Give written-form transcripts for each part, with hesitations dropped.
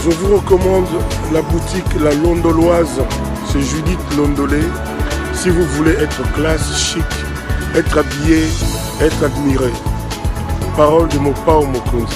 Je vous recommande la boutique La Londoloise chez Judith Londolé. Si vous voulez être classe, chic, être habillé, être admiré. Parole de Mopao Mokonzi.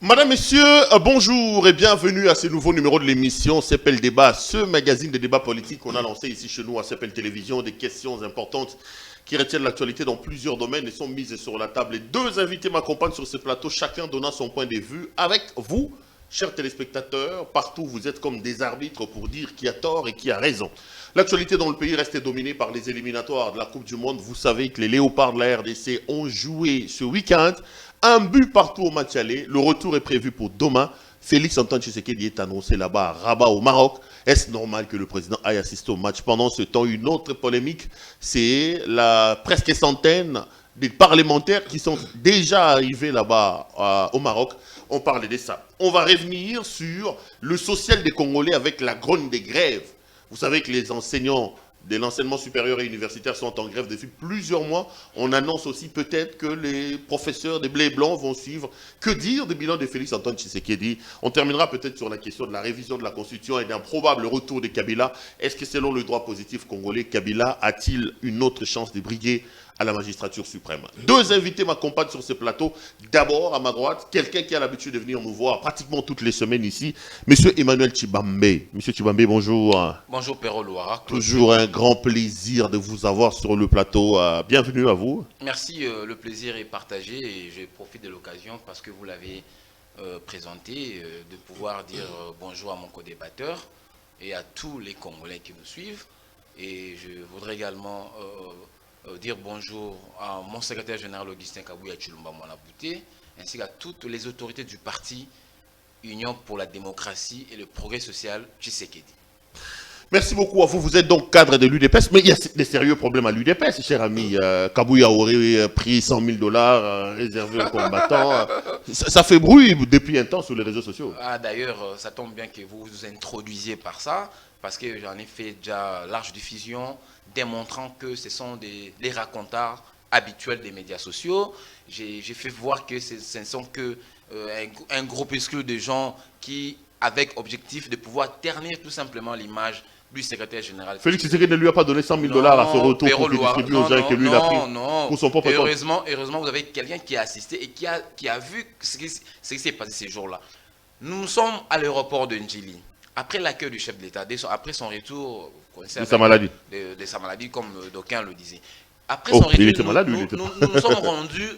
Madame, Messieurs, bonjour et bienvenue à ce nouveau numéro de l'émission CEPEL Débat, ce magazine de débat politique qu'on a lancé ici chez nous à CEPEL Télévision. Des questions importantes qui retiennent l'actualité dans plusieurs domaines et sont mises sur la table. Et deux invités m'accompagnent sur ce plateau, chacun donnant son point de vue avec vous, chers téléspectateurs. Partout, vous êtes comme des arbitres pour dire qui a tort et qui a raison. L'actualité dans le pays reste dominée par les éliminatoires de la Coupe du Monde. Vous savez que les Léopards de la RDC ont joué ce week-end. Un but partout au match aller. Le retour est prévu pour demain. Félix Antoine Tshisekedi est annoncé là-bas à Rabat au Maroc. Est-ce normal que le président aille assister au match? Pendant ce temps, une autre polémique, c'est la presque centaine des parlementaires qui sont déjà arrivés là-bas au Maroc. On parle de ça. On va revenir sur le social des Congolais avec la grogne des grèves. Vous savez que les enseignants de l'enseignement supérieur et universitaire sont en grève depuis plusieurs mois. On annonce aussi peut-être que les professeurs des blés blancs vont suivre. Que dire du bilan de Félix Antoine Tshisekedi? On terminera peut-être sur la question de la révision de la Constitution et d'un probable retour de Kabila. Est-ce que selon le droit positif congolais, Kabila a-t-il une autre chance de briguer à la magistrature suprême? Deux invités m'accompagnent sur ce plateau. D'abord, à ma droite, quelqu'un qui a l'habitude de venir nous voir pratiquement toutes les semaines ici, Monsieur Emmanuel Tshibambe. Monsieur Tshibambe, bonjour. Bonjour Perro Louara. Toujours un grand plaisir de vous avoir sur le plateau. Bienvenue à vous. Merci, le plaisir est partagé et je profite de l'occasion parce que vous l'avez présenté, de pouvoir dire bonjour à mon co-débatteur et à tous les Congolais qui nous suivent. Et je voudrais également dire bonjour à mon secrétaire général Augustin Kabouya Chulumba Mwanabouté, ainsi qu'à toutes les autorités du parti Union pour la démocratie et le progrès social Tshisekedi. Merci beaucoup à vous. Vous êtes donc cadre de l'UDPS, mais il y a des sérieux problèmes à l'UDPS, cher ami. Kabouya aurait pris $100 000 réservés aux combattants. Ça fait bruit depuis un temps sur les réseaux sociaux. Ah, d'ailleurs, ça tombe bien que vous vous introduisiez par ça, parce que j'en ai fait déjà large diffusion, démontrant que ce sont des racontards habituels des médias sociaux. J'ai fait voir que ce ne sont que un groupuscule de gens qui, avec objectif de pouvoir ternir tout simplement l'image du secrétaire général. Félix Tshisekedi ne lui a pas donné $100 000 à ce retour pour qu'il distribue aux gens et que lui il a pris pour son propre compte. Heureusement, vous avez quelqu'un qui a assisté et qui a vu ce qui s'est passé ces jours-là. Nous sommes à l'aéroport de Ndjili. Après l'accueil du chef de l'État, après son retour de sa maladie, comme d'aucuns le disaient. Après son retour, il était malade, nous nous sommes rendus,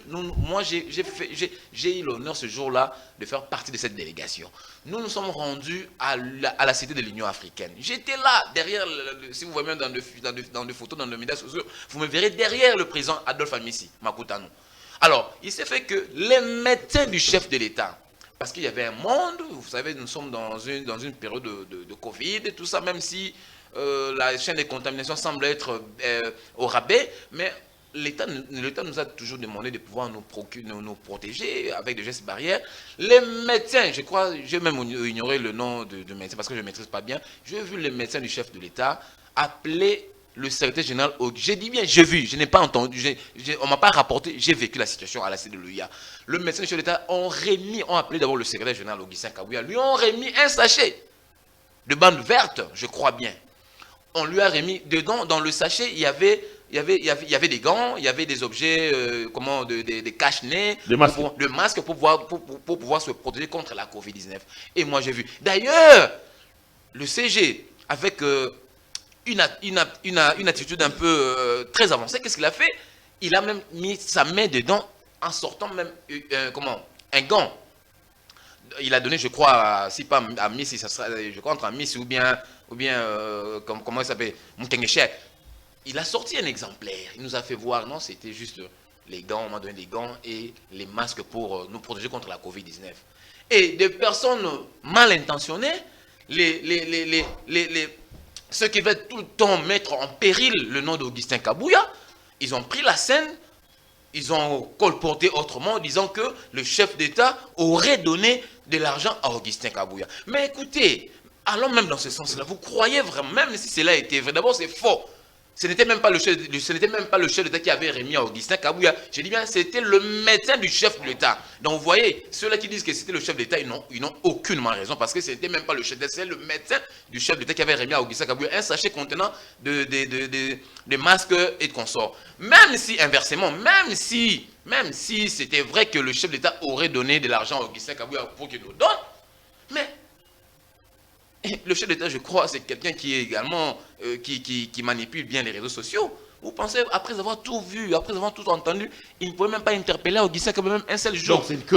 moi j'ai eu l'honneur ce jour-là de faire partie de cette délégation. Nous nous sommes rendus à la cité de l'Union africaine. J'étais là, derrière, si vous voyez même dans des photos, dans les médias sociaux, vous me verrez derrière le président Adolphe Amissi Makutano. Alors, il s'est fait que les médecins du chef de l'État, parce qu'il y avait un monde, vous savez, nous sommes dans une période de Covid, et tout ça, même si la chaîne de contamination semble être au rabais, mais l'État nous a toujours demandé de pouvoir nous protéger avec des gestes barrières. Les médecins, je crois, j'ai même ignoré le nom de médecin parce que je ne maîtrise pas bien, j'ai vu les médecins du chef de l'État appeler le secrétaire général, j'ai dit bien, j'ai vu, je n'ai pas entendu, on ne m'a pas rapporté, j'ai vécu la situation à la CDLUIA. Le médecin du chef de l'État ont appelé d'abord le secrétaire général Augustin Kabouya, lui ont remis un sachet de bande verte, je crois bien. On lui a remis dedans, dans le sachet, il y avait des gants, il y avait des objets, des cache-nez, des masques, de masques pour pouvoir se protéger contre la Covid-19. Et moi j'ai vu. D'ailleurs, le CG, avec une attitude un peu très avancée, qu'est-ce qu'il a fait? Il a même mis sa main dedans en sortant même un gant. Il a donné, je crois, si pas à Miss, ça sera, je crois, entre un Miss ou bien comment il s'appelle, Moukengeche. Il a sorti un exemplaire. Il nous a fait voir, non, c'était juste les gants, on m'a donné les gants et les masques pour nous protéger contre la Covid-19. Et des personnes mal intentionnées, ceux qui veulent tout le temps mettre en péril le nom d'Augustin Kabouya, ils ont pris la scène, ils ont colporté autrement, disant que le chef d'État aurait donné de l'argent à Augustin Kabouya. Mais écoutez, allons même dans ce sens-là. Vous croyez vraiment, même si cela était vrai, d'abord c'est faux. Ce n'était même pas le chef d'État qui avait remis à Augustin Kabouya. Je dis bien, c'était le médecin du chef de l'État. Donc vous voyez, ceux-là qui disent que c'était le chef d'État, ils n'ont aucunement raison parce que ce n'était même pas le chef d'État, c'est le médecin du chef d'État qui avait remis à Augustin Kabouya un sachet contenant de masques et de consorts. Même si, inversement, même si c'était vrai que le chef d'État aurait donné de l'argent à Augustin Kabouya pour qu'il nous donne, mais le chef d'État, je crois, c'est quelqu'un qui est également qui manipule bien les réseaux sociaux. Vous pensez, après avoir tout vu, après avoir tout entendu, il ne pouvait même pas interpeller Augustin comme même un seul jour. Donc c'est que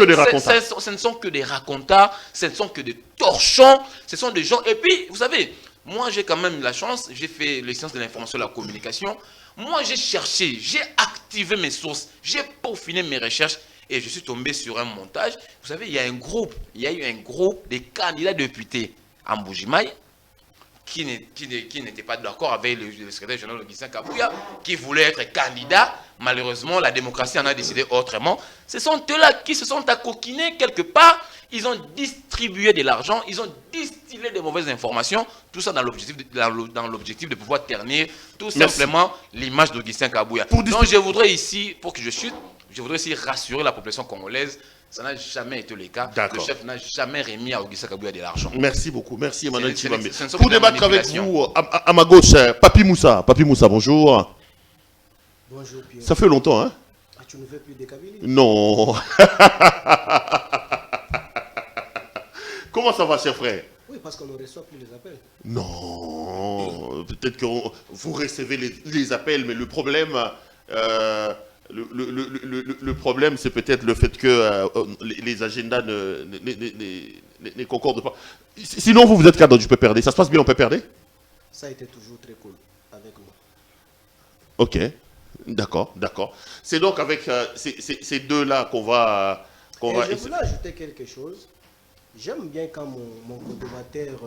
des racontats. Ce ne sont que des racontats, ce ne sont que des torchons, ce sont des gens. Et puis, vous savez, moi j'ai quand même la chance, j'ai fait les sciences de l'information et de la communication. Moi j'ai cherché, j'ai activé mes sources, j'ai peaufiné mes recherches. Et je suis tombé sur un montage. Vous savez, il y a eu un groupe de candidats députés en Mbuji-Mayi qui n'étaient pas d'accord avec le secrétaire général Augustin Kabouya, qui voulait être candidat. Malheureusement, la démocratie en a décidé autrement. Ce sont eux-là qui se sont accoquinés quelque part. Ils ont distribué de l'argent, ils ont distillé de mauvaises informations. Tout ça dans l'objectif de pouvoir ternir tout simplement l'image d'Augustin Kabouya. Donc je voudrais ici, pour que je chute, je voudrais aussi rassurer la population congolaise. Ça n'a jamais été le cas. Le chef n'a jamais remis à Augustin Kabouya de l'argent. Merci beaucoup. Merci Emmanuel Tshibambe. Pour débattre avec vous, à ma gauche, Papi Moussa. Papi Moussa, bonjour. Bonjour Pierre. Ça fait longtemps, hein? Ah, tu ne veux plus des Kabylie? Non. Comment ça va, cher frère? Oui, parce qu'on ne reçoit plus les appels. Non. Peut-être que vous recevez les appels, mais le problème... Le problème, c'est peut-être le fait que les agendas ne concordent pas. Sinon, vous êtes cadre du PPRD. Ça se passe bien au PPRD? Ça a été toujours très cool avec nous. Ok, d'accord. C'est donc avec ces deux-là qu'on va... Je voulais ajouter quelque chose. J'aime bien quand mon co-débatteur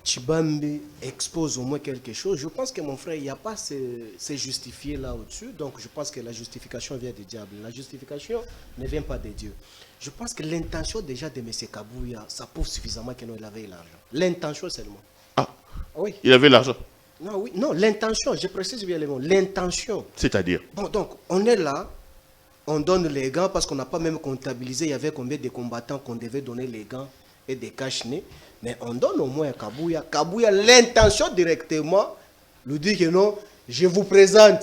Tshibambe expose au moins quelque chose. Je pense que mon frère, il n'y a pas se justifier là au-dessus. Donc je pense que la justification vient du diable. La justification ne vient pas de Dieu. Je pense que l'intention déjà de M. Kabouya, ça prouve suffisamment qu'il avait l'argent. L'intention seulement. Ah, oui. Il avait l'argent. Non, oui, non, l'intention, je précise bien les mots. L'intention. C'est-à-dire? Bon, donc, on est là, on donne les gants parce qu'on n'a pas même comptabilisé, il y avait combien de combattants qu'on devait donner les gants et des cache-nez. Mais on donne au moins à Kabouya. Kabouya, l'intention directement, lui dit que non, je vous présente.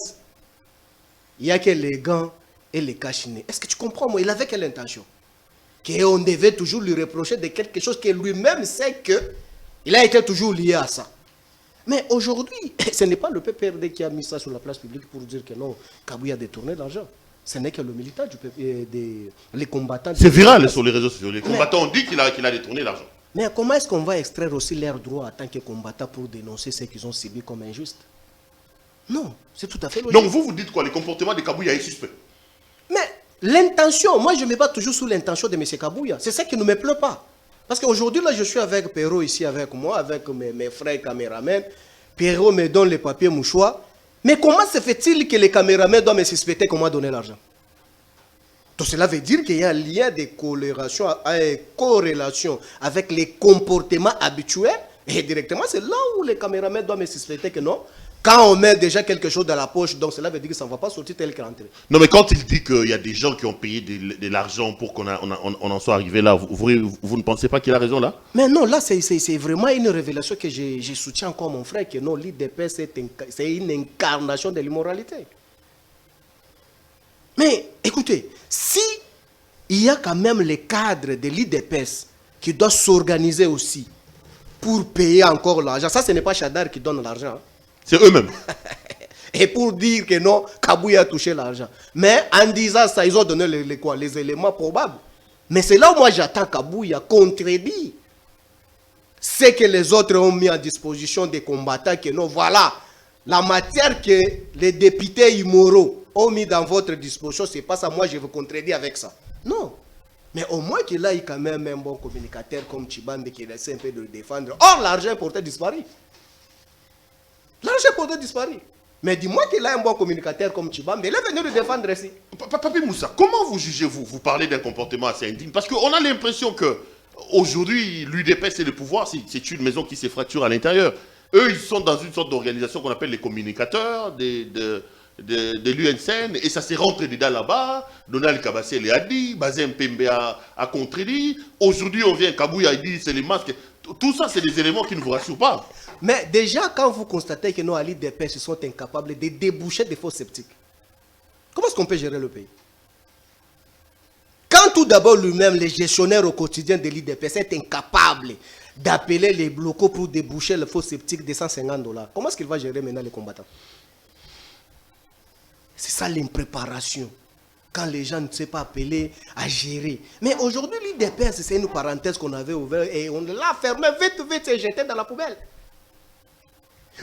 Il n'y a que les gants et les cache-nez. Est-ce que tu comprends, moi? Il avait quelle intention? Qu'on devait toujours lui reprocher de quelque chose que lui-même sait qu'il a été toujours lié à ça. Mais aujourd'hui, ce n'est pas le PPRD qui a mis ça sur la place publique pour dire que non, Kabouya a détourné l'argent. Ce n'est que le militant les combattants. C'est viral sur les réseaux sociaux. Les combattants ont dit qu'il a détourné l'argent. Mais comment est-ce qu'on va extraire aussi leurs droits en tant que combattants pour dénoncer ce qu'ils ont subi comme injuste? Non, c'est tout à fait logique. Donc vous dites quoi? Le comportement de Kabouya est suspect? Mais l'intention, moi je me bats toujours sous l'intention de M. Kabouya. C'est ça qui ne me plaît pas. Parce qu'aujourd'hui, là, je suis avec Perrault ici avec moi, avec mes frères caméramens. Perrault me donne les papiers mouchoirs. Mais comment se fait-il que les caméramans doivent me suspecter qu'on m'a donné l'argent? Donc cela veut dire qu'il y a un lien de corrélation avec les comportements habituels. Et directement, c'est là où les caméramans doivent me suspecter que non. Quand on met déjà quelque chose dans la poche, donc cela veut dire que ça ne va pas sortir tel qu'il est rentré. Non, mais quand il dit qu'il y a des gens qui ont payé de l'argent pour qu'on en soit arrivé là, vous ne pensez pas qu'il a raison là? Mais non, là, c'est vraiment une révélation que je soutiens encore mon frère, que non, l'IDPS, c'est une incarnation de l'immoralité. Mais écoutez, si il y a quand même les cadres de l'IDPS qui doivent s'organiser aussi pour payer encore l'argent, ça ce n'est pas Chadar qui donne l'argent. Hein. C'est eux-mêmes. Et pour dire que non, Kabouya a touché l'argent. Mais en disant ça, ils ont donné les éléments probables. Mais c'est là où moi j'attends Kabouya contredire ce que les autres ont mis à disposition des combattants, que non, voilà, la matière que les députés immoraux ont mis dans votre disposition, c'est pas ça, moi je veux contredire avec ça. Non. Mais au moins qu'il a eu quand même un bon communicateur comme Tshibambe qui essaie un peu de le défendre. Or, l'argent portait disparu. L'argent portait disparu. Mais dis-moi qu'il a un bon communicateur comme Tshibambe, il est venu le défendre ici. Papi Moussa, comment vous jugez-vous? Vous parlez d'un comportement assez indigne. Parce qu'on a l'impression que aujourd'hui, l'UDPS et le pouvoir, c'est une maison qui se fracture à l'intérieur. Eux, ils sont dans une sorte d'organisation qu'on appelle les communicateurs de l'UNCN, et ça s'est rentré dedans là-bas. Donald Kabassé l'a dit, Bazem Pembe a contredit. Aujourd'hui, on vient, Kabouya dit c'est les masques. Tout ça, c'est des éléments qui ne vous rassurent pas. Mais déjà, quand vous constatez que nos alliés des se sont incapables de déboucher des faux sceptiques, comment est-ce qu'on peut gérer le pays? Quand tout d'abord lui-même, les gestionnaires au quotidien de l'IDPS, est incapable d'appeler les locaux pour déboucher le faux sceptique de $150, comment est-ce qu'il va gérer maintenant les combattants? C'est ça l'impréparation. Quand les gens ne savent pas appeler à gérer. Mais aujourd'hui, l'IDPS, c'est une parenthèse qu'on avait ouverte et on l'a fermée vite et jeté dans la poubelle.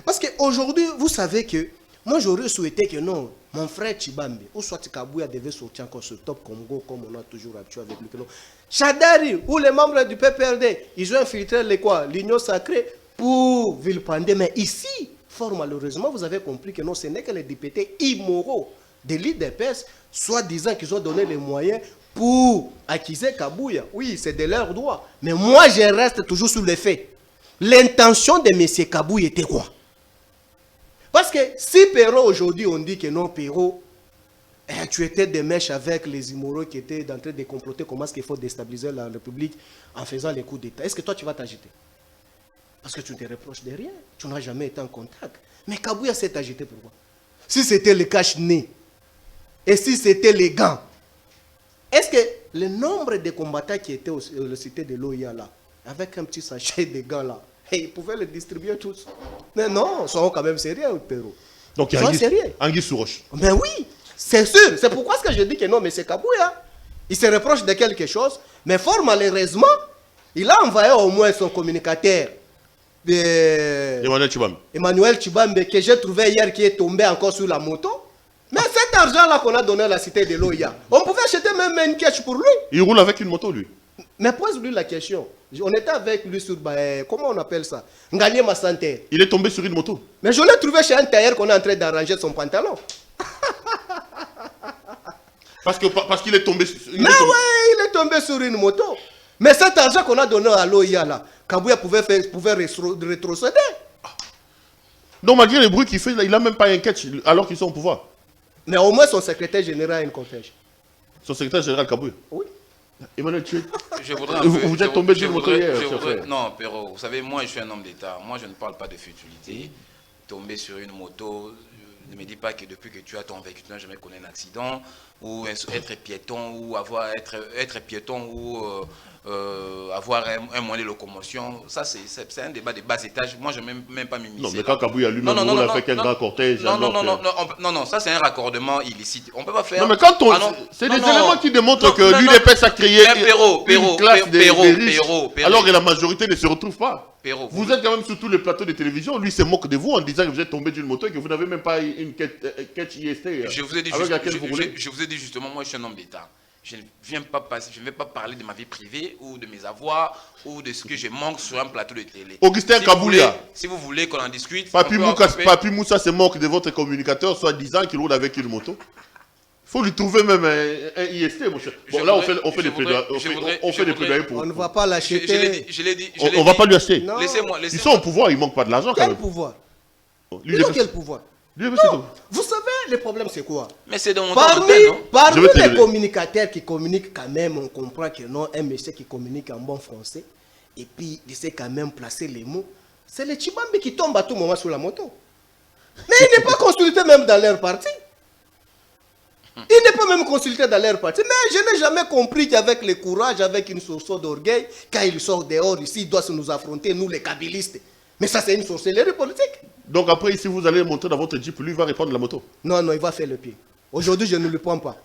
Parce qu'aujourd'hui, vous savez que moi, j'aurais souhaité que non, mon frère Chibambe, ou soit Kabouya devait sortir encore sur Top Congo, comme on a toujours habitué avec lui. Chadari, ou les membres du PPRD, ils ont infiltré l'Union sacrée pour Villepandé. Mais ici, fort malheureusement, vous avez compris que non, ce n'est que les députés immoraux de l'IDPS, soi-disant qu'ils ont donné les moyens pour accuser Kabouya. Oui, c'est de leur droit. Mais moi, je reste toujours sur les faits. L'intention de M. Kabouya était quoi? Parce que si Perrault, aujourd'hui, on dit que non, Perrault, tu étais des mèches avec les immoraux qui étaient en train de comploter comment est-ce qu'il faut déstabiliser la République en faisant les coups d'État. Est-ce que toi, tu vas t'agiter? Parce que tu ne te reproches de rien. Tu n'as jamais été en contact. Mais Kabouya s'est agité pourquoi? Si c'était le cache-nez, et si c'était les gants, est-ce que le nombre de combattants qui étaient au cité de l'OIA là, avec un petit sachet de gants là, ils pouvaient les distribuer tous? Mais non, soyons quand même sérieux, Perrault. Donc il y a Anguille sous roche. Mais oui, c'est sûr. C'est pourquoi je dis que non, mais c'est Kabouya. Il se reproche de quelque chose, mais fort malheureusement, il a envoyé au moins son communicateur, Emmanuel Chibambe, que j'ai trouvé hier, qui est tombé encore sur la moto. Mais cet argent-là qu'on a donné à la cité de l'OIA, on pouvait acheter même une cash pour lui. Il roule avec une moto, lui. Mais pose-lui la question. On était avec lui sur, comment on appelle ça? Ngalié Massanté. Il est tombé sur une moto. Mais je l'ai trouvé chez un tailleur qu'on est en train d'arranger son pantalon. Parce qu'il est tombé sur une moto. Mais oui, il est tombé sur une moto. Mais cet argent qu'on a donné à l'OIA là, Kabouya pouvait rétrocéder. Donc malgré les bruits qu'il fait, il n'a même pas un catch alors qu'ils sont au pouvoir. Mais au moins son secrétaire général a une conférence. Son secrétaire général Kabouya? Oui. Emmanuel, vous êtes tombé sur une moto hier. Non, Perrault, vous savez, moi je suis un homme d'État. Moi je ne parle pas de futilité. Tomber sur une moto, ne me dis pas que depuis que tu as ton véhicule, tu n'as jamais connu un accident, ou être piéton, ou être piéton, ou avoir un moyen de locomotion. Ça, c'est un débat de bas étage. Moi, je ne vais même pas m'immiscer. Non, mais quand Kabouya lui-même a fait quel grand cortège. Non, ça, c'est un raccordement illicite. On ne peut pas faire. Non, mais quand on. C'est des éléments qui démontrent que l'UDPS a créé une classe des riches, alors que la majorité ne se retrouve pas. Vous êtes quand même sur tous les plateaux de télévision. Lui se moque de vous en disant que vous êtes tombé d'une moto et que vous n'avez même pas une catch IST. Je vous ai dit justement, moi je suis un homme d'État. Je ne vais pas parler de ma vie privée ou de mes avoirs ou de ce que je manque sur un plateau de télé. Augustin Kabouya. Si vous voulez qu'on en discute. Papi Moussa se moque de votre communicateur, soit disant qu'il roule avec une moto. Il faut lui trouver même un IST, mon cher. Bon, là, on fait des plaidoyers pour. On ne va pas l'acheter. On ne va pas lui acheter. Laissez-moi. Ils sont au pouvoir, il ne manque pas de l'argent quand même. Quel pouvoir? Quel pouvoir? Non, vous savez, le problème c'est quoi? Mais c'est dans mon Parmi les communicateurs qui communiquent quand même, on comprend que non, un monsieur qui communique en bon français, et puis il sait quand même placer les mots, c'est le Chibambe qui tombe à tout moment sur la moto. Mais il n'est pas consulté même dans leur parti. Il n'est pas même consulté dans leur parti. Mais je n'ai jamais compris qu'avec le courage, avec une source d'orgueil, quand il sort dehors ici, il doit se nous affronter, nous les kabylistes. Mais ça, c'est une sorcellerie politique. Donc après, ici, vous allez monter dans votre jeep, lui va reprendre la moto. Non, il va faire le pied. Aujourd'hui, je ne le prends pas.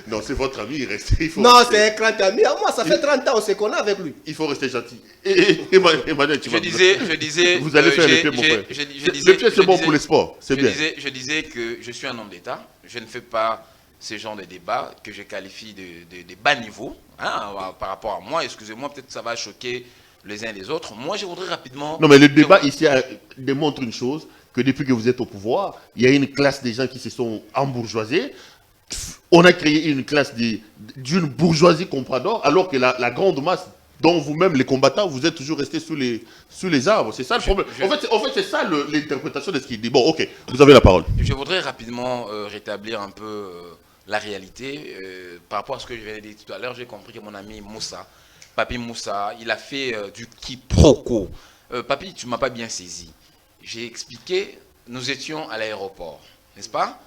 Non, c'est votre ami, il reste. Non, c'est un grand ami. Moi, ça fait 30 ans, on se connaît avec lui. Il faut rester gentil. Emmanuel, je disais... Vous allez faire le pied, mon frère. Le pied, c'est bon pour les sports. C'est bien. Je disais que je suis un homme d'État. Je ne fais pas ce genre de débat que je qualifie de bas niveau par rapport à moi. Excusez-moi, peut-être que ça va choquer les uns les autres. Moi, je voudrais rapidement... Non, mais le débat ici démontre une chose, que depuis que vous êtes au pouvoir, il y a une classe des gens qui se sont embourgeoisés. On a créé une classe d'une bourgeoisie comprador, alors que la grande masse dont vous-même, les combattants, vous êtes toujours restés sous les arbres. C'est ça le problème. En fait c'est ça l'interprétation de ce qu'il dit. Bon, ok, vous avez la parole. Je voudrais rapidement rétablir un peu la réalité. Par rapport à ce que je viens de dire tout à l'heure, j'ai compris que mon ami Moussa, Papi Moussa, il a fait du quiproquo. Papi, tu ne m'as pas bien saisi. J'ai expliqué, nous étions à l'aéroport, n'est-ce pas?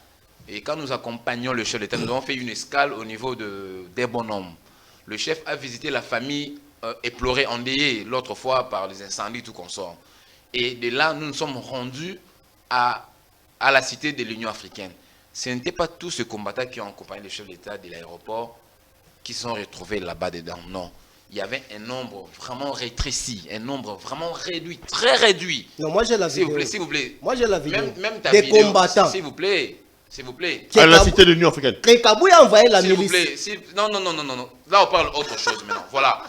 Et quand nous accompagnions le chef d'État, nous avons fait une escale au niveau des bonhommes. Le chef a visité la famille éplorée, endeuillée l'autre fois par les incendies, tout consort. Et de là, nous nous sommes rendus à la cité de l'Union africaine. Ce n'était pas tous ces combattants qui ont accompagné le chef d'État de l'aéroport qui se sont retrouvés là-bas dedans. Non. Il y avait un nombre vraiment rétréci, un nombre vraiment réduit, très réduit. Non, moi j'ai la vidéo. S'il vous plaît. Moi j'ai la vidéo. Même ta des vidéo, combattants. s'il vous plaît. S'il vous plaît. À la cité de l'Union africaine. Que Kabouya a envoyé la S'il vous milice. plaît. Non. Là, on parle autre chose maintenant. Voilà.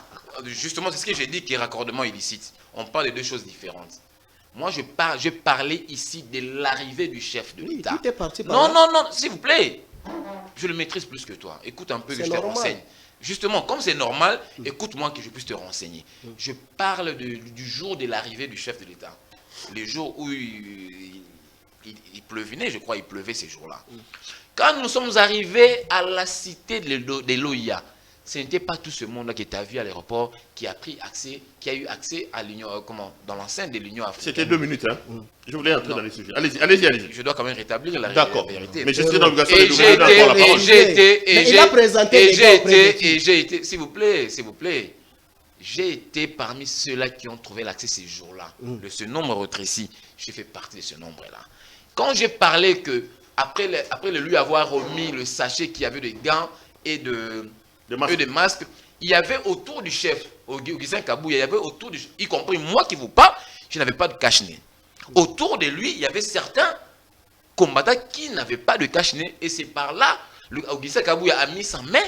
Justement, c'est ce que j'ai dit qui est raccordement illicite. On parle de deux choses différentes. Moi, je parlais ici de l'arrivée du chef de l'État. Tout est parti par Non, s'il vous plaît. Je le maîtrise plus que toi. Écoute un peu que je te renseigne. Justement, comme c'est normal, écoute-moi que je puisse te renseigner. Je parle du jour de l'arrivée du chef de l'État. Le jour où il pleuvait, je crois, il pleuvait ces jours-là. Quand nous sommes arrivés à la cité de l'OIA, ce n'était pas tout ce monde-là qui t'a vu à l'aéroport qui a eu accès à l'Union, dans l'enceinte de l'Union africaine. C'était 2 minutes, hein. Je voulais entrer dans les sujets. Allez-y. Je dois quand même rétablir la vérité. Mais je serai dans l'obligation de donner la parole. Et j'ai été, s'il vous plaît, j'ai été parmi ceux-là qui ont trouvé l'accès ces jours-là. De ce nombre rétréci, j'ai fait partie de ce nombre-là. Quand j'ai parlé que, après lui avoir remis le sachet qui avait de gants et de masques, il y avait autour du chef, Augustin Kabouya, il y avait autour du chef, y compris moi qui vous parle, je n'avais pas de cache-nez. Autour de lui, il y avait certains combattants qui n'avaient pas de cache-nez. Et c'est par là, Augustin Kabouya a mis sa main,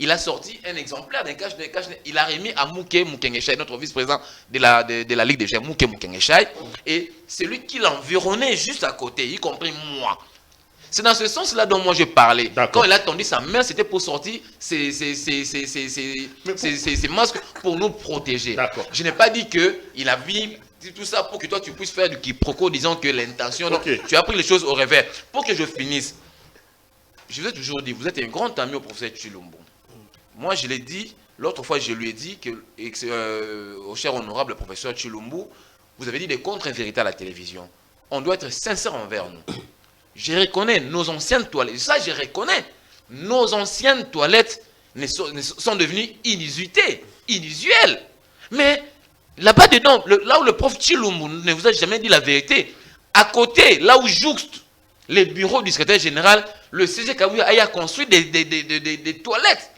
il a sorti un exemplaire d'un cache-nez. Il a remis à Mouké Moukengechai, notre vice-président de la Ligue des jeunes, Mouké Moukengechai. Et celui qui l'environnait juste à côté, y compris moi. C'est dans ce sens-là dont moi je parlais. Quand il a tendu sa main, c'était pour sortir ces masques pour nous protéger. Je n'ai pas dit qu'il a vu tout ça pour que toi tu puisses faire du quiproquo disant que l'intention... Tu as pris les choses au revers. Pour que je finisse, je vous ai toujours dit, vous êtes un grand ami au professeur Tshilombo. Moi je l'ai dit, l'autre fois je lui ai dit au cher honorable professeur Tshilombo, vous avez dit des contre-vérités à la télévision. On doit être sincère envers nous. Je reconnais nos anciennes toilettes. Ça, je reconnais. Nos anciennes toilettes sont devenues inusuelles. Mais là-bas dedans, là où le prof Tshilombo ne vous a jamais dit la vérité, à côté, là où jouxte les bureaux du secrétaire général, le CG Kabouya a construit des toilettes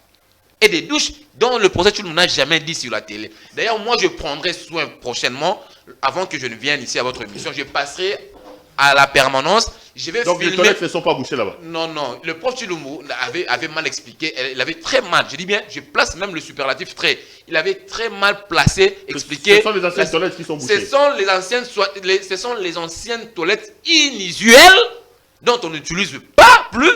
et des douches dont le professeur Tshilombo n'a jamais dit sur la télé. D'ailleurs, moi, je prendrai soin prochainement, avant que je ne vienne ici à votre émission, je passerai à la permanence. Je vais donc les toilettes ne sont pas bouchées là-bas. Non. Le prof Tshilombo avait mal expliqué. Il avait très mal. Je dis bien, je place même le superlatif très. Il avait très mal placé, expliqué. Ce sont les anciennes toilettes qui sont bouchées. Ce sont les anciennes toilettes inusuelles dont on n'utilise pas plus.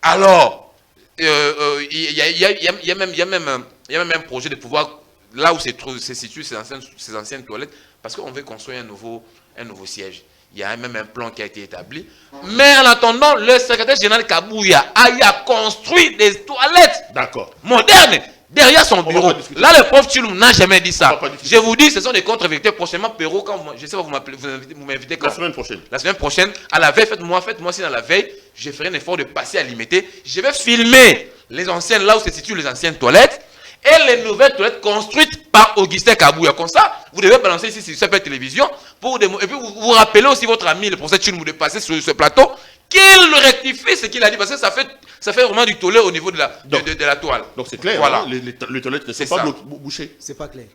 Alors, il y a même un projet de pouvoir, là où se situent ces anciennes toilettes, parce qu'on veut construire un nouveau siège. Il y a même un plan qui a été établi. Mais en attendant, le secrétaire général Kabouya a eu à construire des toilettes modernes derrière son bureau. Là, le prof Tshilombo n'a jamais dit ça. Je vous dis, ce sont des contre-vérités. Prochainement, Perrault, je sais pas, vous m'invitez quand? La semaine prochaine. La semaine prochaine, à la veille, faites-moi si dans la veille, je ferai un effort de passer à l'imiter. Je vais filmer les anciennes, là où se situent les anciennes toilettes, et les nouvelles toilettes construites par Augustin Kabouya. Comme ça, vous devez balancer ici sur cette télévision, et puis vous rappelez aussi votre ami, le professeur Tshilombo, de passer sur ce plateau, qu'il rectifie ce qu'il a dit, parce que ça fait vraiment du tollé au niveau de la toile. Donc c'est clair, voilà. Hein, les toilettes ne sont pas bouchées. C'est pas clair.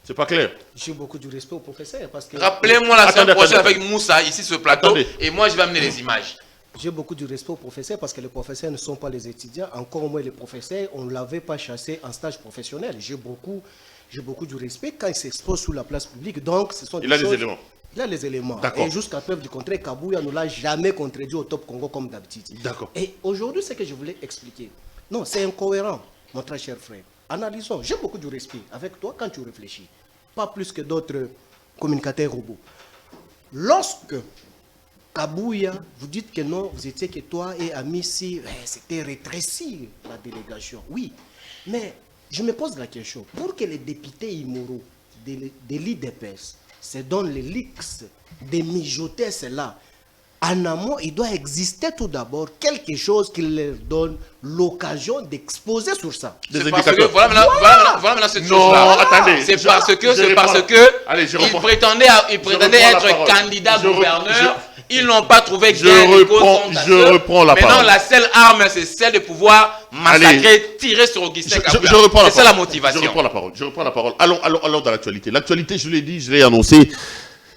C'est pas clair. J'ai beaucoup de respect au professeur parce que... Rappelez-moi la semaine prochaine avec Moussa, ici sur ce plateau, et moi je vais amener les images. J'ai beaucoup de respect aux professeurs parce que les professeurs ne sont pas les étudiants. Encore moins les professeurs, on ne l'avait pas chassé en stage professionnel. J'ai beaucoup de respect quand il s'expose sous la place publique. Donc, ce sont des choses... Il a des éléments. Il a les éléments. Et jusqu'à preuve du contraire, Kabouya ne l'a jamais contredit au Top Congo comme d'habitude. D'accord. Et aujourd'hui, ce que je voulais expliquer, non, c'est incohérent, mon très cher frère. Analysons. J'ai beaucoup de respect avec toi quand tu réfléchis. Pas plus que d'autres communicateurs robots. Lorsque Kabouya, vous dites que non, vous étiez que toi et Amissi, c'était rétrécir la délégation. Oui, mais je me pose la question. Pour que les députés immoraux de l'IDPS se donnent les leaks de mijoter cela, en amont, il doit exister tout d'abord quelque chose qui leur donne l'occasion d'exposer sur ça. C'est parce que, voilà maintenant cette chose-là. Attendez. C'est parce que ils prétendaient être candidats gouverneurs. Ils n'ont pas trouvé que je reprends la parole. Maintenant, la seule arme, c'est celle de pouvoir massacrer, tirer sur Augustin Kabouya. C'est ça la motivation. Je reprends la parole. Allons dans l'actualité. L'actualité, je l'ai dit, je l'ai annoncé.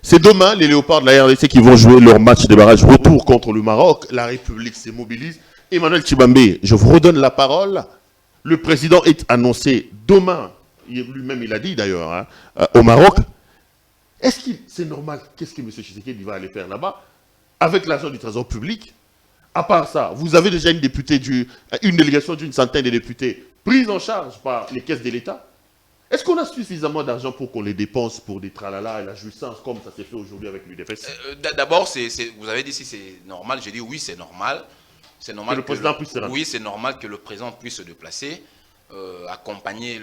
C'est demain, les Léopards de la RDC qui vont jouer leur match de barrage retour contre le Maroc. La République se mobilise. Emmanuel Tchibambe, je vous redonne la parole. Le président est annoncé demain, lui-même il a dit d'ailleurs, au Maroc. Est-ce que c'est normal? Qu'est-ce que M. Tshisekedi va aller faire là-bas avec l'argent du Trésor public? À part ça, vous avez déjà une délégation d'une centaine de députés prise en charge par les caisses de l'État. Est-ce qu'on a suffisamment d'argent pour qu'on les dépense pour des tralala et la jouissance comme ça s'est fait aujourd'hui avec l'UDFS? D'abord, vous avez dit si c'est normal. J'ai dit oui, c'est normal. C'est normal que le président puisse se rendre. Oui, c'est normal que le président puisse se déplacer, accompagner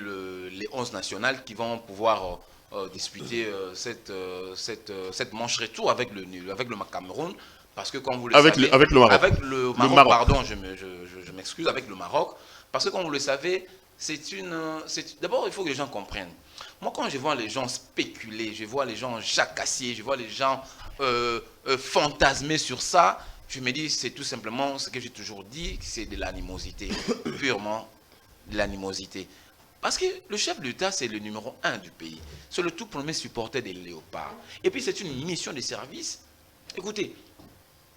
les 11 nationales qui vont pouvoir disputer cette manche retour avec le Cameroun. Parce que comme vous le savez... Avec le Maroc. Avec le Maroc, pardon, je m'excuse, avec le Maroc. Parce que comme vous le savez... D'abord, il faut que les gens comprennent. Moi, quand je vois les gens spéculer, je vois les gens jacassier, je vois les gens fantasmer sur ça, je me dis, c'est tout simplement ce que j'ai toujours dit, c'est de l'animosité, purement de l'animosité. Parce que le chef de l'État, c'est le numéro 1 du pays. C'est le tout premier supporter des Léopards. Et puis, c'est une mission de service. Écoutez,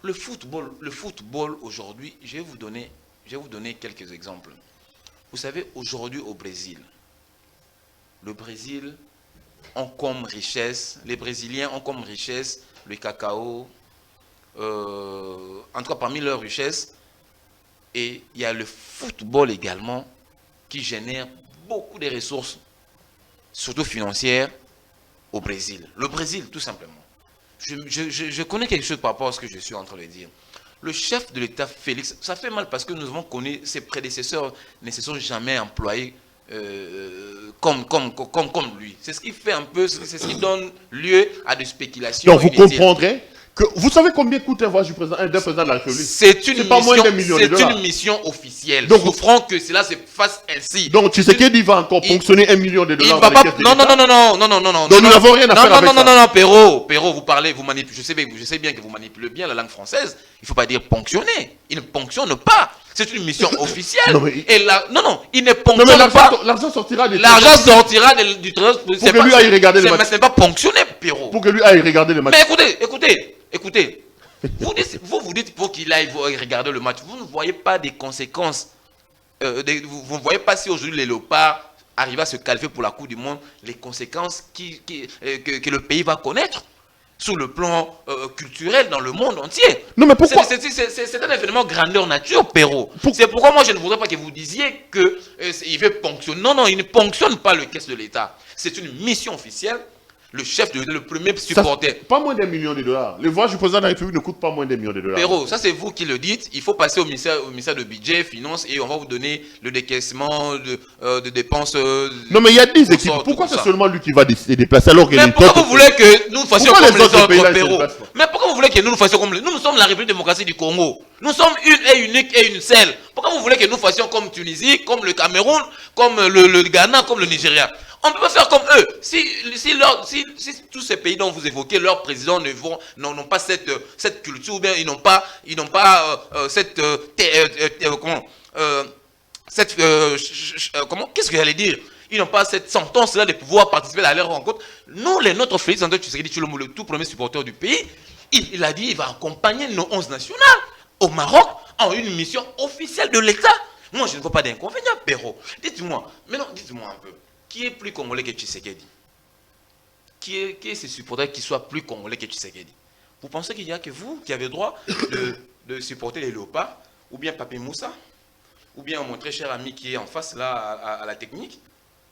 le football aujourd'hui, je vais vous donner quelques exemples. Vous savez, aujourd'hui au Brésil, le Brésil ont comme richesse, les Brésiliens ont comme richesse le cacao, en tout cas parmi leurs richesses, et il y a le football également qui génère beaucoup de ressources, surtout financières, au Brésil. Le Brésil, tout simplement. Je connais quelque chose par rapport à ce que je suis en train de dire. Le chef de l'État, Félix, ça fait mal parce que nous avons connu ses prédécesseurs ne se sont jamais employés comme lui. C'est ce qui fait un peu, c'est ce qui donne lieu à des spéculations. Donc vous comprendrez que vous savez combien coûte un voyage du président de la République? C'est une mission officielle. Donc vous ferons que cela se fasse ainsi. Donc Tshisekedi va encore ponctionner $1 million dans les caisses de l'État. Non. Donc nous n'avons rien à faire avec ça. Non, Perrault, vous parlez, vous manipulez. Je sais bien que vous manipulez bien la langue française. Il ne faut pas dire ponctionner. Il ne ponctionne pas. C'est une mission officielle. Il ne ponctionne pas. L'argent sortira du Trésor. Pour que lui aille regarder le match. Mais ce n'est pas ponctionner, Perrault. Pour que lui aille regarder le match. Mais écoutez. Vous dites pour qu'il aille regarder le match. Vous ne voyez pas des conséquences. Vous ne voyez pas si aujourd'hui les Léopards arrivent à se qualifier pour la Coupe du Monde, les conséquences que le pays va connaître sur le plan culturel dans le monde entier. Non, mais pourquoi? C'est un événement grandeur nature, Perrault. C'est pourquoi moi je ne voudrais pas que vous disiez qu'il veut ponctionner. Non, il ne ponctionne pas le caisse de l'État. C'est une mission officielle. Le chef de l'État, le premier supporter. Pas moins $1 million. Le voyage du président de la République ne coûte pas moins $1 million. Perrault, ça c'est vous qui le dites. Il faut passer au ministère de budget, finances, et on va vous donner le décaissement de dépenses. Non, mais il y a 10 équipes. Pourquoi c'est seulement lui qui va se déplacer alors que mais pourquoi vous voulez que nous fassions comme les autres, Perrault? Mais pourquoi vous voulez que nous fassions comme les... Nous sommes la République démocratique du Congo. Nous sommes une et unique et une seule. Pourquoi vous voulez que nous fassions comme Tunisie, comme le Cameroun, comme le Ghana, comme le Nigeria? On ne peut pas faire comme eux. Si tous ces pays dont vous évoquez, leurs présidents n'ont pas cette culture, ou bien ils n'ont pas qu'est-ce que j'allais dire? Ils n'ont pas cette sentence-là de pouvoir participer à leur rencontre. Nous, notre Félix Antoine Tshisekedi Tshilombo, le tout premier supporter du pays, il a dit qu'il va accompagner nos 11 nationales au Maroc en une mission officielle de l'État. Moi, je ne vois pas d'inconvénient, Perrault. Dites-moi un peu. Qui est plus congolais que Tshisekedi? Qui est ce supporter qui soit plus congolais que Tshisekedi? Vous pensez qu'il n'y a que vous qui avez droit de supporter les Léopards? Ou bien Papi Moussa? ou bien mon très cher ami qui est en face là à la technique.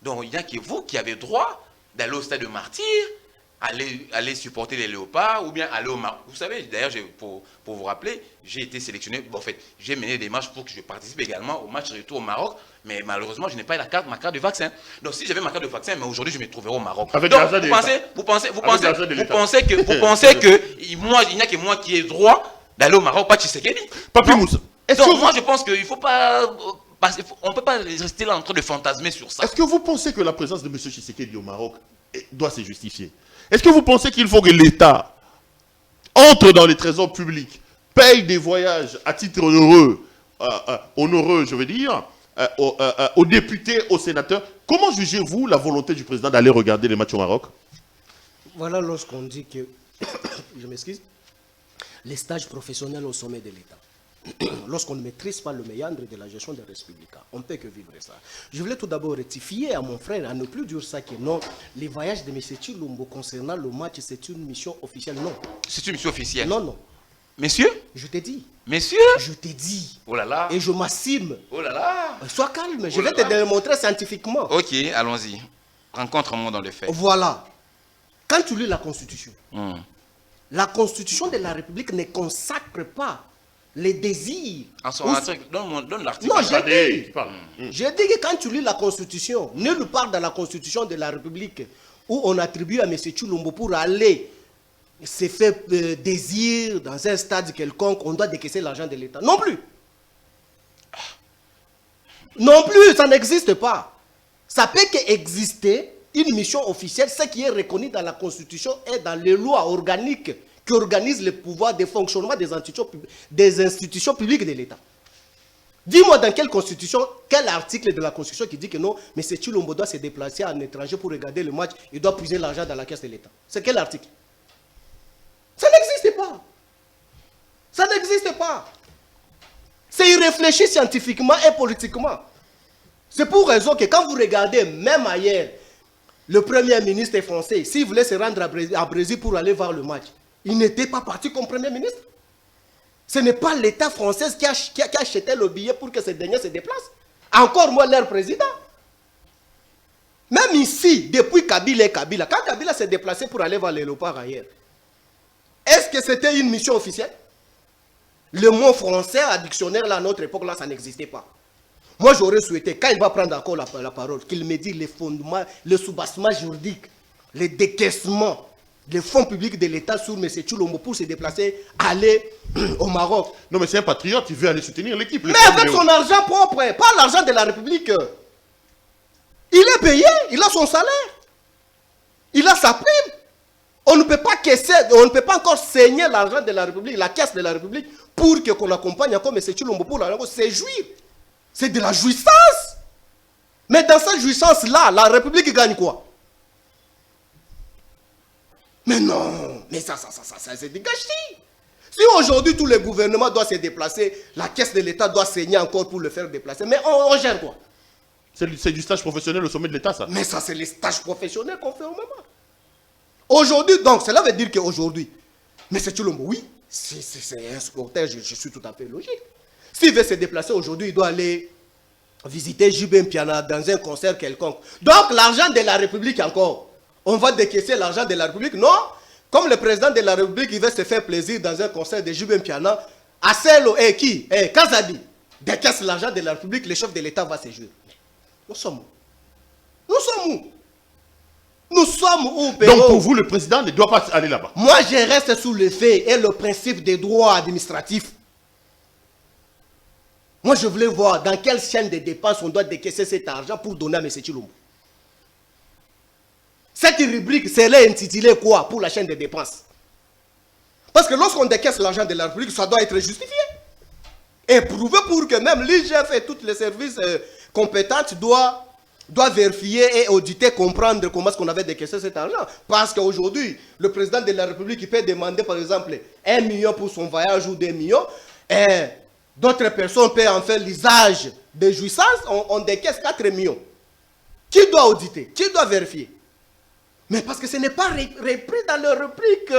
Donc il n'y a que vous qui avez droit d'aller au stade de Martyr, aller supporter les Léopards ou bien aller au Maroc. Vous savez, d'ailleurs, pour vous rappeler, j'ai été sélectionné, bon, en fait, j'ai mené des matchs pour que je participe également au match retour au Maroc, mais malheureusement, je n'ai pas ma carte de vaccin. Donc si j'avais ma carte de vaccin, mais aujourd'hui, je me trouverai au Maroc. Avec donc, vous pensez que moi, il n'y a que moi qui ai droit d'aller au Maroc, pas Tshisekedi. Papi Moussa, donc moi, je pense qu'il ne faut pas... on ne peut pas rester là en train de fantasmer sur ça. Est-ce que vous pensez que la présence de M. Tshisekedi au Maroc doit se justifier? Est-ce que vous pensez qu'il faut que l'État entre dans les trésors publics, paye des voyages à titre onéreux, je veux dire, aux députés, aux sénateurs? Comment jugez-vous la volonté du président d'aller regarder les matchs au Maroc? Voilà lorsqu'on dit que, je m'excuse, les stages professionnels au sommet de l'État. Lorsqu'on ne maîtrise pas le méandre de la gestion des républicains, on ne peut que vivre ça. Je voulais tout d'abord rectifier à mon frère, à ne plus dire ça que non, les voyages de M. Tshilombo concernant le match, c'est une mission officielle. Non. C'est une mission officielle? Non, non. Messieurs? Je t'ai dit. Messieurs? Je t'ai dit. Oh là là. Et je m'assume. Oh là là. Sois calme, je vais te démontrer scientifiquement. Ok, allons-y. Rencontre-moi dans les faits. Voilà. Quand tu lis la Constitution, la Constitution de la République ne consacre pas les désirs. Donne l'article. Non, j'ai dit que quand tu lis la Constitution, nulle part dans la Constitution de la République où on attribue à M. Tshilombo pour aller se faire désir dans un stade quelconque, on doit décaisser l'argent de l'État. Non plus. Non plus, ça n'existe pas. Ça peut qu'exister une mission officielle, ce qui est reconnu dans la Constitution et dans les lois organiques qui organisent le pouvoir de fonctionnement des institutions publiques de l'État. Dis-moi dans quelle constitution, quel article de la Constitution qui dit que non, mais M. Tshilombo doit se déplacer à un étranger pour regarder le match, il doit puiser l'argent dans la caisse de l'État. C'est quel article? Ça n'existe pas. Ça n'existe pas. C'est irréfléchi scientifiquement et politiquement. C'est pour raison que quand vous regardez, même ailleurs, le Premier ministre français, s'il voulait se rendre à Brésil pour aller voir le match, il n'était pas parti comme Premier ministre. Ce n'est pas l'État français qui a acheté le billet pour que ce dernier se déplace. Encore moins leur président. Même ici, depuis Kabila, quand Kabila s'est déplacé pour aller voir les léopards ailleurs, est-ce que c'était une mission officielle? Le mot français à dictionnaire, là, à notre époque, là, ça n'existait pas. Moi, j'aurais souhaité, quand il va prendre encore la parole, qu'il me dise les fondements, le soubassement juridique, les décaissements des fonds publics de l'État sur M. Tshilombo pour se déplacer, aller au Maroc. Non, mais c'est un patriote, il veut aller soutenir l'équipe. Mais avec son argent propre, pas l'argent de la République. Il est payé, il a son salaire. Il a sa prime. On ne peut pas caisser, on ne peut pas encore saigner l'argent de la République, la caisse de la République, pour qu'on accompagne encore M. Tshilombo pour se jouir. C'est de la jouissance. Mais dans cette jouissance-là, la République gagne quoi? Mais non, mais ça c'est du gâchis. Si aujourd'hui tous les gouvernements doivent se déplacer, la caisse de l'État doit saigner encore pour le faire déplacer, mais on gère quoi? C'est du stage professionnel au sommet de l'État, ça. Mais ça, c'est les stages professionnels qu'on fait au moment. Aujourd'hui, donc, cela veut dire qu'aujourd'hui, M. Tshilombo, oui, c'est un supporter, je suis tout à fait logique. S'il veut se déplacer aujourd'hui, il doit aller visiter Jubin Piana dans un concert quelconque. Donc, l'argent de la République encore. On va décaisser l'argent de la République. Non, comme le président de la République, il veut se faire plaisir dans un concert de Jubin Piana, Asselo et qui Kazadi décaisse l'argent de la République, le chef de l'État va se jouer. Nous sommes où? Nous sommes où? Nous sommes où, Péro? Donc pour vous, le président ne doit pas aller là-bas? Moi, je reste sous le fait et le principe des droits administratifs. Moi, je voulais voir dans quelle chaîne de dépenses on doit décaisser cet argent pour donner à M. Tshilombo. Cette rubrique serait intitulée quoi pour la chaîne de dépenses? Parce que lorsqu'on décaisse l'argent de la République, ça doit être justifié. Et prouvé pour que même l'IGF et tous les services compétents doivent vérifier et auditer, comprendre comment est-ce qu'on avait décaissé cet argent. Parce qu'aujourd'hui, le président de la République il peut demander par exemple 1 million pour son voyage ou 2 millions. Et d'autres personnes peuvent en faire l'usage de jouissance, on décaisse 4 millions. Qui doit auditer? Qui doit vérifier? Mais parce que ce n'est pas repris dans leur rubrique.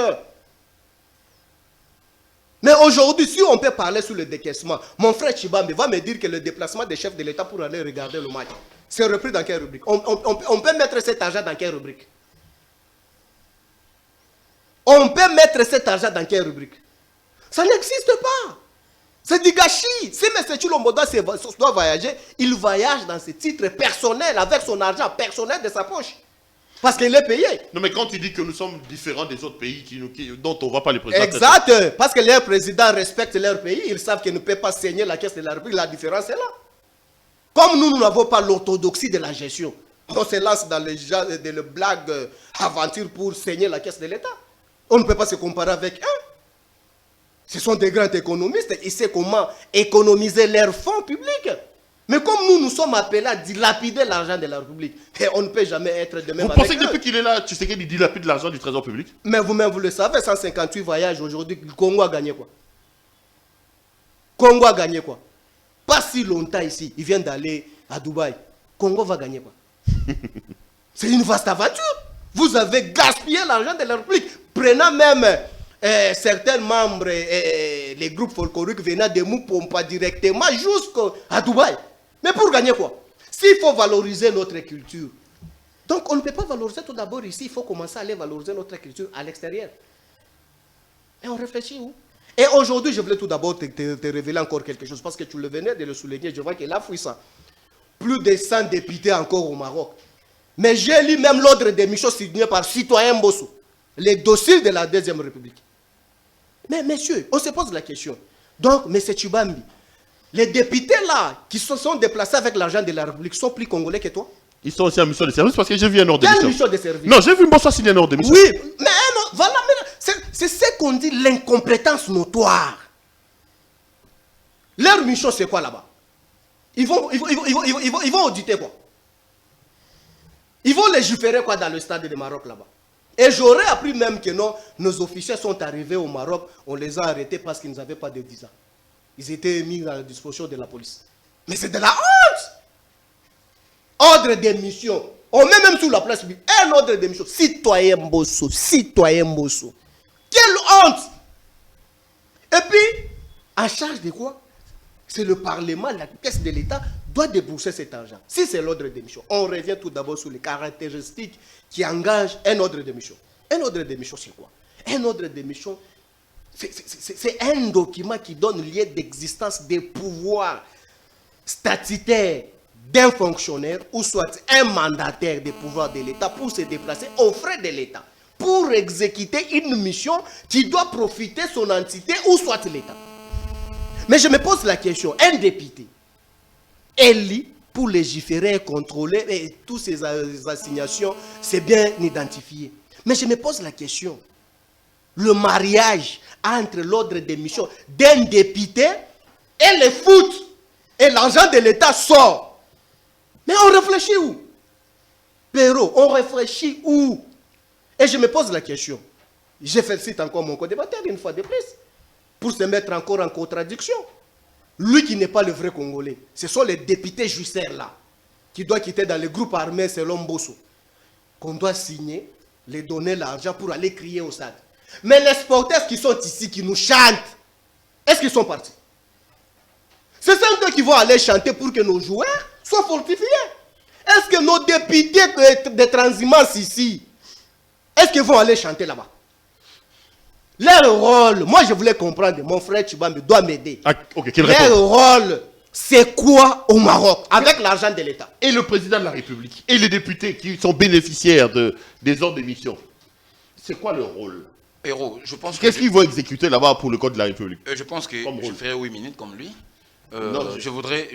Mais aujourd'hui, si on peut parler sur le décaissement, mon frère Chibambe va me dire que le déplacement des chefs de l'État pour aller regarder le match, c'est repris dans quelle rubrique? On peut mettre cet argent dans quelle rubrique? On peut mettre cet argent dans quelle rubrique? Ça n'existe pas. C'est du gâchis. Si M. Chilombo doit voyager, il voyage dans ses titres personnels, avec son argent personnel de sa poche. Parce qu'il est payé. Non, mais quand tu dis que nous sommes différents des autres pays dont on ne voit pas les présidents. Exact. Parce que leurs présidents respectent leur pays, ils savent qu'ils ne peuvent pas saigner la caisse de la République. La différence est là. Comme nous n'avons pas l'orthodoxie de la gestion, on se lance dans les blagues aventures pour saigner la caisse de l'État. On ne peut pas se comparer avec eux. Ce sont des grands économistes. Ils savent comment économiser leurs fonds publics. Mais comme nous sommes appelés à dilapider l'argent de la République, et on ne peut jamais être de même Vous avec pensez que eux. depuis qu'il est là, tu sais qu'il dilapide l'argent du trésor public? Mais vous-même, vous le savez, 158 voyages aujourd'hui, le Congo a gagné quoi? Congo a gagné quoi? Pas si longtemps ici, il vient d'aller à Dubaï. Congo va gagner quoi? C'est une vaste aventure. Vous avez gaspillé l'argent de la République, prenant même certains membres, les groupes folkloriques venant de Moupompa directement jusqu'à Dubaï. Mais pour gagner quoi? S'il faut valoriser notre culture, donc on ne peut pas valoriser tout d'abord ici, il faut commencer à aller valoriser notre culture à l'extérieur. Et on réfléchit où? Et aujourd'hui, je voulais tout d'abord te révéler encore quelque chose, parce que tu le venais de le souligner, je vois qu'il a fouillé ça. Plus de 100 députés encore au Maroc. Mais j'ai lu même l'ordre des missions signé par citoyen Mbossou, les dossiers de la Deuxième République. Mais messieurs, on se pose la question. Donc, M. Chibambi, les députés là, qui se sont déplacés avec l'argent de la République, sont plus congolais que toi? Ils sont aussi en mission de service parce que j'ai vu un ordre de Quelle mission. mission de service? Non, j'ai vu Mbosso signer un ordre de mission. Oui, mais voilà, c'est ce qu'on dit l'incompétence notoire. Leur mission, c'est quoi là-bas? Ils vont auditer quoi? Ils vont légiférer quoi dans le stade de Maroc là-bas? Et j'aurais appris même que non, nos officiers sont arrivés au Maroc, on les a arrêtés parce qu'ils n'avaient pas de visa. Ils étaient mis à la disposition de la police. Mais c'est de la honte! Ordre de mission. On met même sur la place publique un ordre de mission. Citoyen Mbosso, citoyen Mbosso. Quelle honte! Et puis, en charge de quoi? C'est le Parlement, la caisse de l'État doit débourser cet argent. Si c'est l'ordre de mission, on revient tout d'abord sur les caractéristiques qui engagent un ordre de mission. Un ordre de mission, c'est quoi? Un ordre de mission, c'est un document qui donne lieu d'existence des pouvoirs statutaires d'un fonctionnaire ou soit un mandataire des pouvoirs de l'État pour se déplacer aux frais de l'État, pour exécuter une mission qui doit profiter son entité ou soit l'État. Mais je me pose la question, un député, élu pour légiférer et contrôler, et toutes ces assignations, c'est bien identifié. Mais je me pose la question, le mariage entre l'ordre des missions d'un député et le foot, et l'argent de l'État sort. Mais on réfléchit où? Perrault, on réfléchit où? Et je me pose la question, je félicite encore mon co-débatteur une fois de plus, pour se mettre encore en contradiction. Lui qui n'est pas le vrai Congolais, ce sont les députés jouisseurs là, qui doivent quitter dans le groupe armé selon Mbosso, qu'on doit signer, les donner l'argent pour aller crier au stade. Mais les sportifs qui sont ici, qui nous chantent, est-ce qu'ils sont partis? Ce sont eux qui vont aller chanter pour que nos joueurs soient fortifiés. Est-ce que nos députés de transhumance ici, est-ce qu'ils vont aller chanter là-bas? Leur rôle, moi je voulais comprendre, mon frère Chibambe doit m'aider. Ah, ok, quelle Leur réponse? rôle, c'est quoi au Maroc, avec l'argent de l'État? Et le président de la République, et les députés qui sont bénéficiaires des ordres de mission, c'est quoi leur rôle? Héros, je pense que... Qu'est-ce qu'ils vont exécuter là-bas pour le code de la République? Je pense que Comme je rôle. ferai 8 minutes comme lui. Non, je voudrais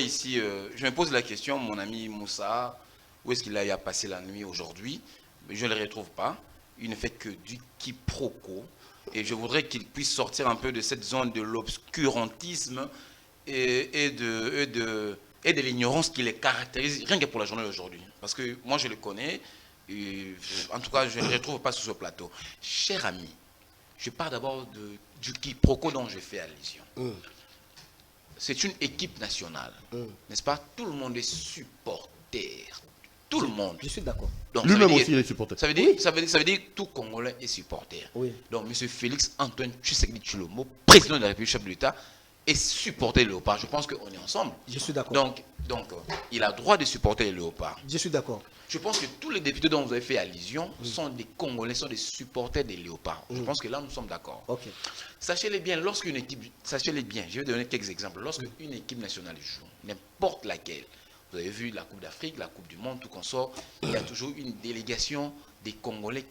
ici, je me pose la question, mon ami Moussa, où est-ce qu'il a passé la nuit aujourd'hui? Je ne le retrouve pas. Il ne fait que du quiproquo. Et je voudrais qu'il puisse sortir un peu de cette zone de l'obscurantisme et de l'ignorance qui les caractérise, rien que pour la journée d'aujourd'hui. Parce que moi, je le connais. Et, en tout cas, je ne le retrouve pas sur ce plateau. Cher ami, je parle d'abord du quiproquo dont je fais allusion. C'est une équipe nationale, n'est-ce pas? Tout le monde est supporter Tout le monde. Je suis d'accord. Donc, Lui-même aussi, il est supporter. Ça veut dire, ça veut dire tout Congolais est supporter. Oui. Donc, M. Félix Antoine Tshisekedi Tshilombo, président de la République, chef de l'État, est supporter le Léopard. Je pense qu'on est ensemble. Je suis d'accord. Donc, il a droit de supporter le Léopard. Je suis d'accord. Je pense que tous les députés dont vous avez fait allusion sont des Congolais, sont des supporters des Léopards. Je pense que là, nous sommes d'accord. Ok. Sachez-les bien, lorsqu'une équipe, sachez-les bien, je vais donner quelques exemples. Lorsqu'une équipe nationale joue, n'importe laquelle, vous avez vu la Coupe d'Afrique, la Coupe du Monde, tout consort, il y a toujours une délégation des Congolais,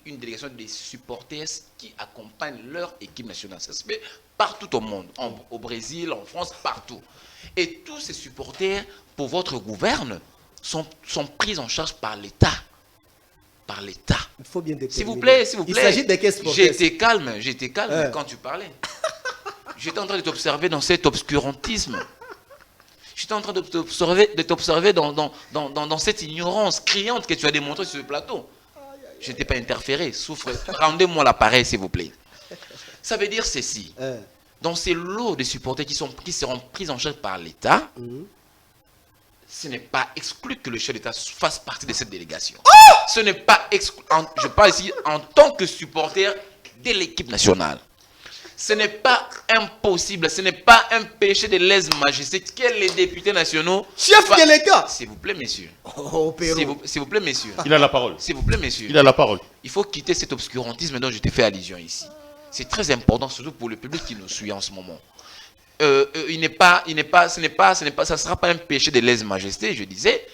une délégation des supporters qui accompagnent leur équipe nationale. Ça se fait partout au monde, au Brésil, en France, partout. Et tous ces supporters, pour votre gouverne, sont pris en charge par l'État. Par l'État. Il faut bien déterminer. S'il vous plaît, s'il vous plaît. Il s'agit de quels sportifs? J'étais calme quand tu parlais. J'étais en train de t'observer dans cet obscurantisme. J'étais en train de t'observer dans cette ignorance criante que tu as démontrée sur le plateau. Je n'étais pas interféré. Souffre. Rendez-moi l'appareil, s'il vous plaît. Ça veut dire ceci. Dans ces lots de supporters qui seront pris en charge par l'État, ce n'est pas exclu que le chef d'État fasse partie de cette délégation. Ce n'est pas exclu. Je parle ici en tant que supporter de l'équipe nationale. Ce n'est pas impossible, ce n'est pas un péché de lèse-majesté que les députés nationaux... Chef de l'État. S'il vous plaît, messieurs. Oh, Pérou. S'il vous plaît, messieurs. Il a la parole. S'il vous plaît, messieurs. Il a la parole. Il faut quitter cet obscurantisme dont je t'ai fait allusion ici. C'est très important, surtout pour le public qui nous suit en ce moment. Ça ne sera pas un péché de lèse-majesté, je disais,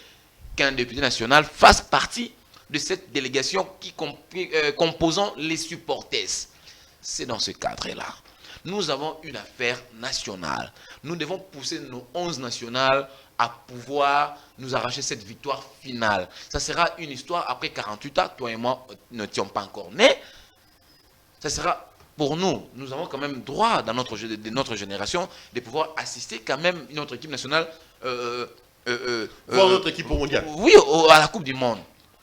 qu'un député national fasse partie de cette délégation composant les supporters. C'est dans ce cadre-là. Nous avons une affaire nationale. Nous devons pousser nos 11 nationales à pouvoir nous arracher cette victoire finale. Ça sera une histoire après 48 ans. Toi et moi ne sommes pas encore nés. Ça sera pour nous. Nous avons quand même droit dans notre génération de pouvoir assister quand même notre équipe nationale. Voir notre équipe au mondial. Oui, à la Coupe du Monde.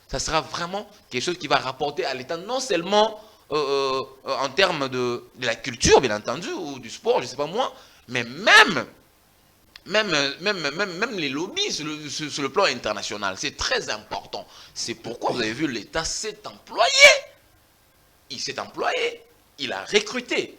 Ça sera vraiment quelque chose qui va rapporter à l'État non seulement en termes de la culture, bien entendu, ou du sport, je ne sais pas moi, mais même les lobbies sur le plan international. C'est très important. C'est pourquoi vous avez vu l'État s'est employé. Il s'est employé. Il a recruté.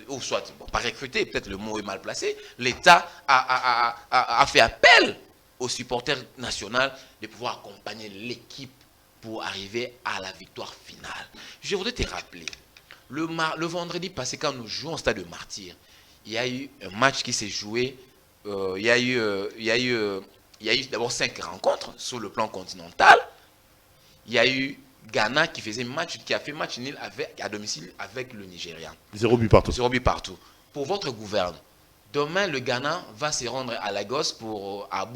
Ou soit, bon, pas recruté, peut-être le mot est mal placé. L'État a fait appel aux supporters nationaux de pouvoir accompagner l'équipe pour arriver à la victoire finale. Je voudrais te rappeler, le vendredi passé, quand nous jouons au stade de Martyrs, il y a eu un match qui s'est joué, il y a eu d'abord 5 rencontres sur le plan continental. Il y a eu Ghana qui a fait match nul à domicile avec le Nigeria. 0 but partout. 0 but partout. Pour votre gouverne, demain le Ghana va se rendre à Lagos, à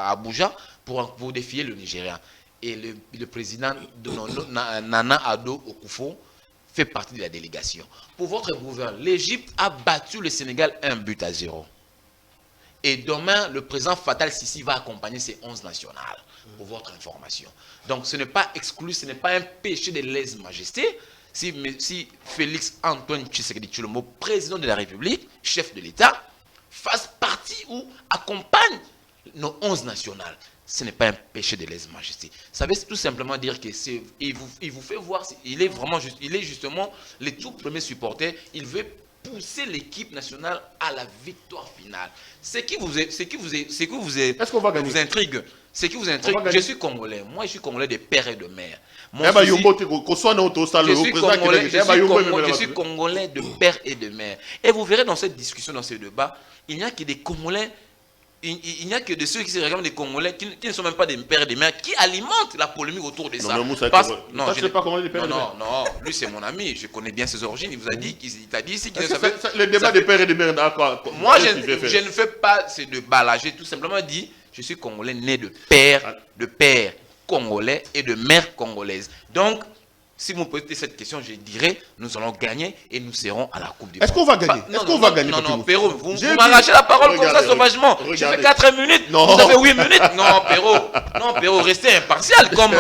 Abuja, pour défier le Nigeria. Et le président Nana Addo Akufo fait partie de la délégation. Pour votre gouverne, l'Égypte a battu le Sénégal 1-0. Et demain, le président Fatal Sissi va accompagner ses 11 nationales, pour votre information. Donc ce n'est pas exclu, ce n'est pas un péché de lèse-majesté. Si Félix Antoine Tshisekedi Tshilombo, président de la République, chef de l'État, fasse partie ou accompagne nos 11 nationales, ce n'est pas un péché de lèse-majesté. Ça veut tout simplement dire que il vous fait voir, il est justement le tout premier supporter. Il veut pousser l'équipe nationale à la victoire finale. Ce qui vous intrigue, je suis Congolais. Moi, je suis Congolais de père et de mère. Je suis Congolais de père et de mère. Et vous verrez dans cette discussion, dans ce débat, il n'y a que des Congolais. Il n'y a que de ceux qui se réclament des Congolais qui ne sont même pas des pères et des mères qui alimentent la polémique autour de ça. Non, je ne sais pas comment les pères et des mères. Non, lui c'est mon ami, je connais bien ses origines. Il vous a dit, il t'a dit ici qu'il ne savait pas. Le débat des pères et des mères, d'accord. Moi, je ne fais pas ce débat-là. J'ai tout simplement dit, je suis Congolais né de père congolais et de mère congolaise. Donc, si vous me posez cette question, je dirais, nous allons gagner et nous serons à la Coupe du Monde. Est-ce qu'on va gagner? Non, Perrault, vous m'arrachez la parole comme ça sauvagement. Je fais 4 minutes, vous avez 8 minutes. Non, Perrault, restez impartial comme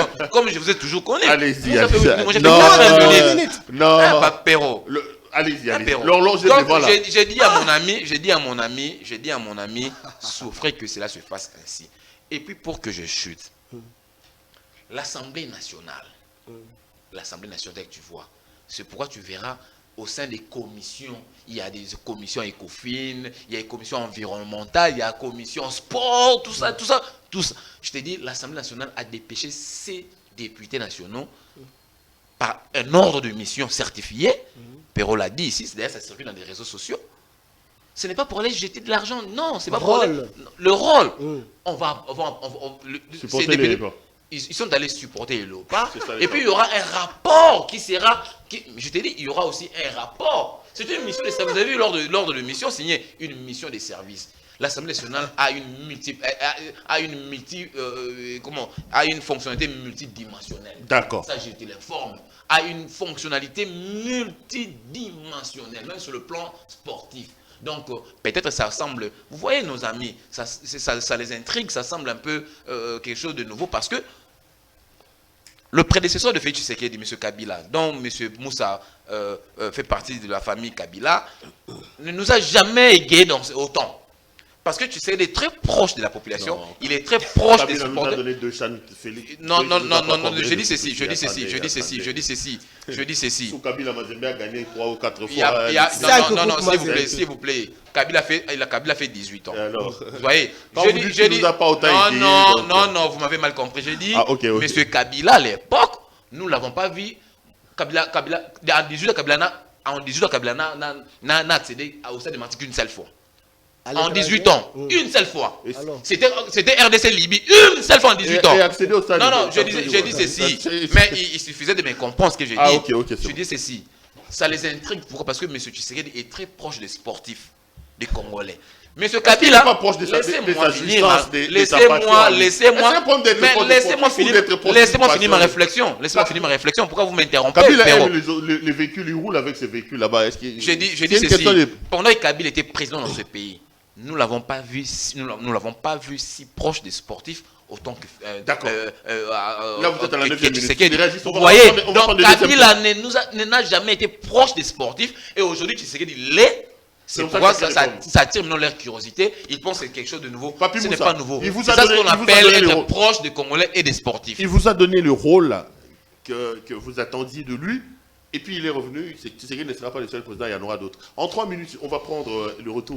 je vous ai toujours connu. Allez-y, moi, j'ai fait 4 minutes. Non, Perrault. Allez-y. J'ai dit à mon ami, souffrez que cela se fasse ainsi. Et puis pour que je chute, l'Assemblée nationale, que tu vois, c'est pourquoi tu verras au sein des commissions, il y a des commissions ECOFIN, il y a des commissions environnementales, il y a des commissions sport, tout ça. Je te dis, l'Assemblée nationale a dépêché ses députés nationaux par un ordre de mission certifié. Perrault l'a dit ici, d'ailleurs ça circule dans les réseaux sociaux. Ce n'est pas pour aller jeter de l'argent, non, c'est pas pour aller... Le rôle. Supporter les léopards. Ils sont allés supporter les léopards. Et puis il y aura un rapport qui sera... je t'ai dit, il y aura aussi un rapport. C'est une mission de service. Vous avez vu l'ordre de mission signé une mission des services. L'Assemblée nationale a une fonctionnalité multidimensionnelle. D'accord. Ça, je te l'informe. A une fonctionnalité multidimensionnelle, même sur le plan sportif. Donc, peut-être ça semble... Vous voyez, nos amis, ça les intrigue, ça semble un peu quelque chose de nouveau parce que le prédécesseur de Félix Tshisekedi, M. Kabila, dont M. Moussa fait partie de la famille Kabila, ne nous a jamais égayés autant. Parce que tu sais, il est très proche de la population, non. Il est très proche des supporters. Non, je dis ceci. Sous Kabila Mazembe a gagné 3 ou 4 fois. Non, s'il vous plaît. Kabila fait 18 ans. Alors, vous voyez, non, vous m'avez mal compris. J'ai dit, okay. M. Kabila, à l'époque, nous ne l'avons pas vu. Kabila, en 18 ans, Kabila n'a accédé au sein de Martinique qu'une seule fois. En 18 ans, une seule fois. C'était RDC Libye, une seule fois en 18 ans. Non, je dis ceci. Mais il suffisait de me comprendre ce que j'ai dit. Je dis ceci. Ça les intrigue. Pourquoi? Parce que M. Tshisekedi est très proche des sportifs, des Congolais. M. Kabila, laissez-moi finir ma réflexion. Pourquoi vous m'interrompez? Kabila aime les véhicules, il roule avec ces véhicules là-bas. Je dis ceci. Pendant que Kabila était président dans ce pays, nous ne l'avons pas vu si proche des sportifs autant que... D'accord. Là, vous êtes à la 9e minute. Vous voyez, donc Kabila n'a jamais été proche des sportifs et aujourd'hui, Tshisekedi l'est. C'est pourquoi ça attire maintenant leur curiosité. Ils pensent que c'est quelque chose de nouveau. Ce n'est pas nouveau. C'est ça ce qu'on appelle être proche des Congolais et des sportifs. Il vous a donné le rôle que vous attendiez de lui. Et puis il est revenu, Tshisekedi ne sera pas le seul président, il y en aura d'autres. En 3 minutes, on va prendre le retour.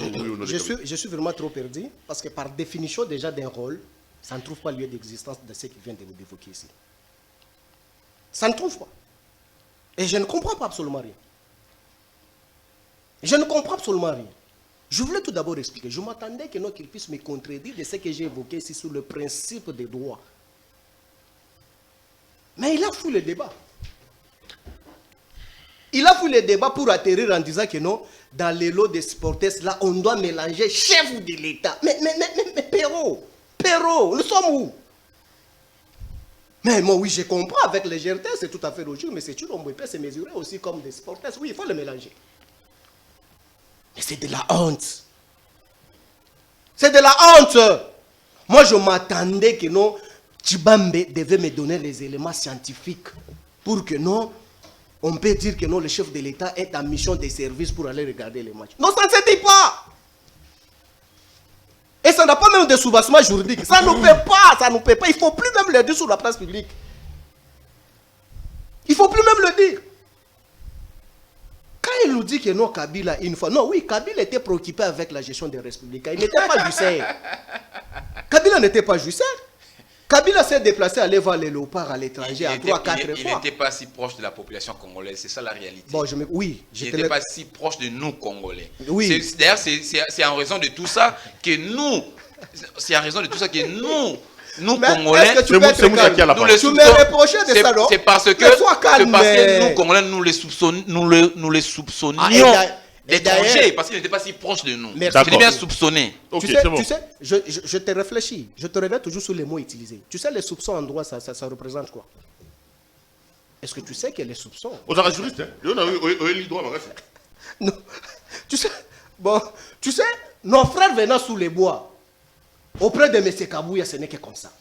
Je suis vraiment trop perdu, parce que par définition déjà d'un rôle, ça ne trouve pas lieu d'existence de ce qui vient de vous évoquer ici. Ça ne trouve pas. Et je ne comprends pas absolument rien. Je voulais tout d'abord expliquer. Je m'attendais qu'il puisse me contredire de ce que j'ai évoqué ici sur le principe des droits. Mais il a fouillé le débat. Il a fouillé le débat pour atterrir en disant que non, dans les lots des sportifs, là, on doit mélanger chef de l'État. Mais Perrault, nous sommes où? Mais moi, oui, je comprends, avec légèreté, c'est tout à fait logique, mais c'est toujours, on peut se mesurer aussi comme des sportifs. Oui, il faut le mélanger. Mais c'est de la honte. C'est de la honte. Moi, je m'attendais que non, Tshibambe devait me donner les éléments scientifiques pour que non, on peut dire que non, le chef de l'État est en mission de service pour aller regarder les matchs. Non, ça ne se dit pas. Et ça n'a pas même de soubassement juridique. Ça ne peut pas, Il ne faut plus même le dire sur la place publique. Il ne faut plus même le dire. Quand il nous dit que non, Kabila, une fois... Non, oui, Kabila était préoccupé avec la gestion des Républicains. Il n'était pas juiceur. Kabila n'était pas juiceur. Kabila s'est déplacé, aller voir les léopards à l'étranger à 3-4 fois. Il n'était pas si proche de la population congolaise, c'est ça la réalité. Bon, il n'était pas si proche de nous, Congolais. Oui. D'ailleurs, c'est en raison de tout ça que nous, Congolais, tu me reprochais de ça, non? C'est parce que nous, Congolais, nous les soupçonnions d'étrangers, parce qu'ils n'étaient pas si proches de nous. Je l'ai bien soupçonné. Tu sais, je te réfléchis, je te reviens toujours sur les mots utilisés. Tu sais, les soupçons en droit, ça représente quoi? Est-ce que tu sais que les soupçons... On a un juriste, hein? On a eu le droit, non, tu sais, nos frères venant sous les bois, auprès de M. Kabouya, ce n'est que comme ça.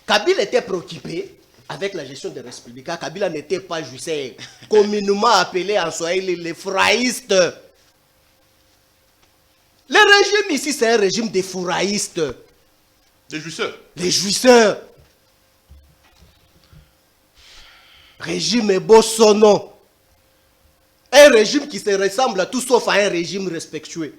Kabila était préoccupé avec la gestion des Républicains. Kabila n'était pas juiceur, communément appelé en Swahili les furaïstes. Le régime ici, c'est un régime des furaïstes. Les jouisseurs. Les jouisseurs. Régime beau son nom. Un régime qui se ressemble à tout sauf à un régime respectueux.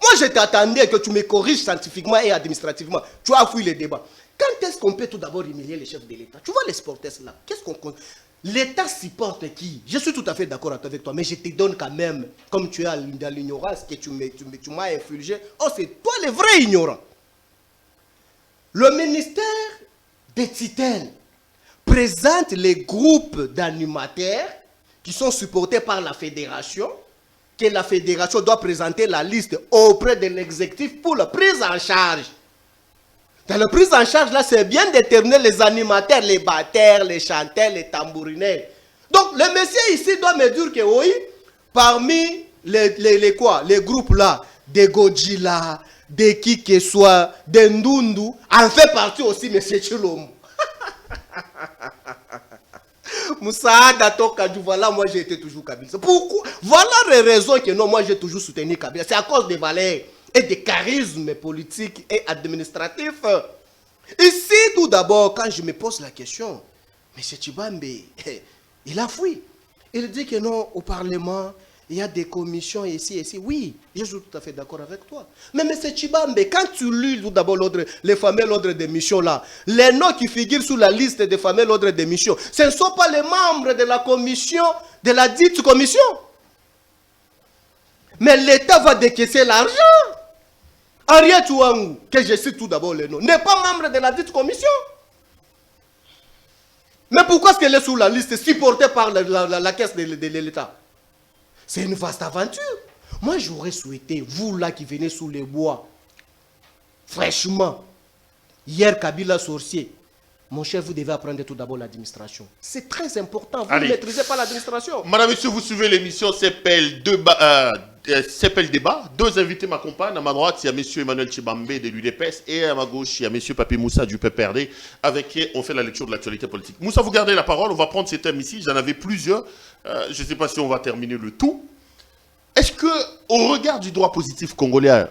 Moi, je t'attendais que tu me corriges scientifiquement et administrativement. Tu as fouillé les débats. Quand est-ce qu'on peut tout d'abord humilier les chefs de l'État? Tu vois les sportifs là. Qu'est-ce qu'on... L'État supporte qui? Je suis tout à fait d'accord avec toi, mais je te donne quand même, comme tu as dans l'ignorance que tu m'as infligé, oh, c'est toi le vrai ignorant. Le ministère des Titelles présente les groupes d'animateurs qui sont supportés par la fédération, que la fédération doit présenter la liste auprès de l'exécutif pour la prise en charge. Dans la prise en charge, là, c'est bien déterminer les animateurs, les batteurs, les chanteurs, les tambourineurs. Donc, le monsieur ici doit me dire que oui, parmi les groupes là, des Godzilla, des qui que soit, des Ndundu, en fait partie aussi M. Chilombo. Moussaada Tokadou, voilà, moi j'ai été toujours Kabila. Pourquoi? Voilà les raisons que non, moi j'ai toujours soutenu Kabila. C'est à cause des valeurs et des charismes politiques et administratifs. Ici, tout d'abord, quand je me pose la question, M. Tshibambe, il a fui. Il dit que non, au Parlement, il y a des commissions ici et ici. Oui, je suis tout à fait d'accord avec toi. Mais M. Tshibambe, quand tu lis tout d'abord les fameux ordres de mission là, les noms qui figurent sur la liste des fameux ordres de mission, ce ne sont pas les membres de la commission, de la dite commission. Mais l'État va décaisser l'argent. Henriette Ouangou, que je cite tout d'abord les noms, n'est pas membre de la dite commission. Mais pourquoi est-ce qu'elle est sur la liste supportée par la caisse de l'État? C'est une vaste aventure. Moi, j'aurais souhaité, vous là qui venez sous les bois, fraîchement, hier Kabila sorcier, mon chef, vous devez apprendre tout d'abord l'administration. C'est très important, vous ne maîtrisez pas l'administration. Madame, monsieur, vous suivez l'émission CEPEL Débat. Deux invités m'accompagnent. À ma droite, il y a monsieur Emmanuel Tshibambe de l'UDPS et à ma gauche, il y a monsieur Papi Moussa du PPRD avec qui on fait la lecture de l'actualité politique. Moussa, vous gardez la parole, on va prendre ces thèmes ici. J'en avais plusieurs. Je ne sais pas si on va terminer le tout. Est-ce que, au regard du droit positif congolais,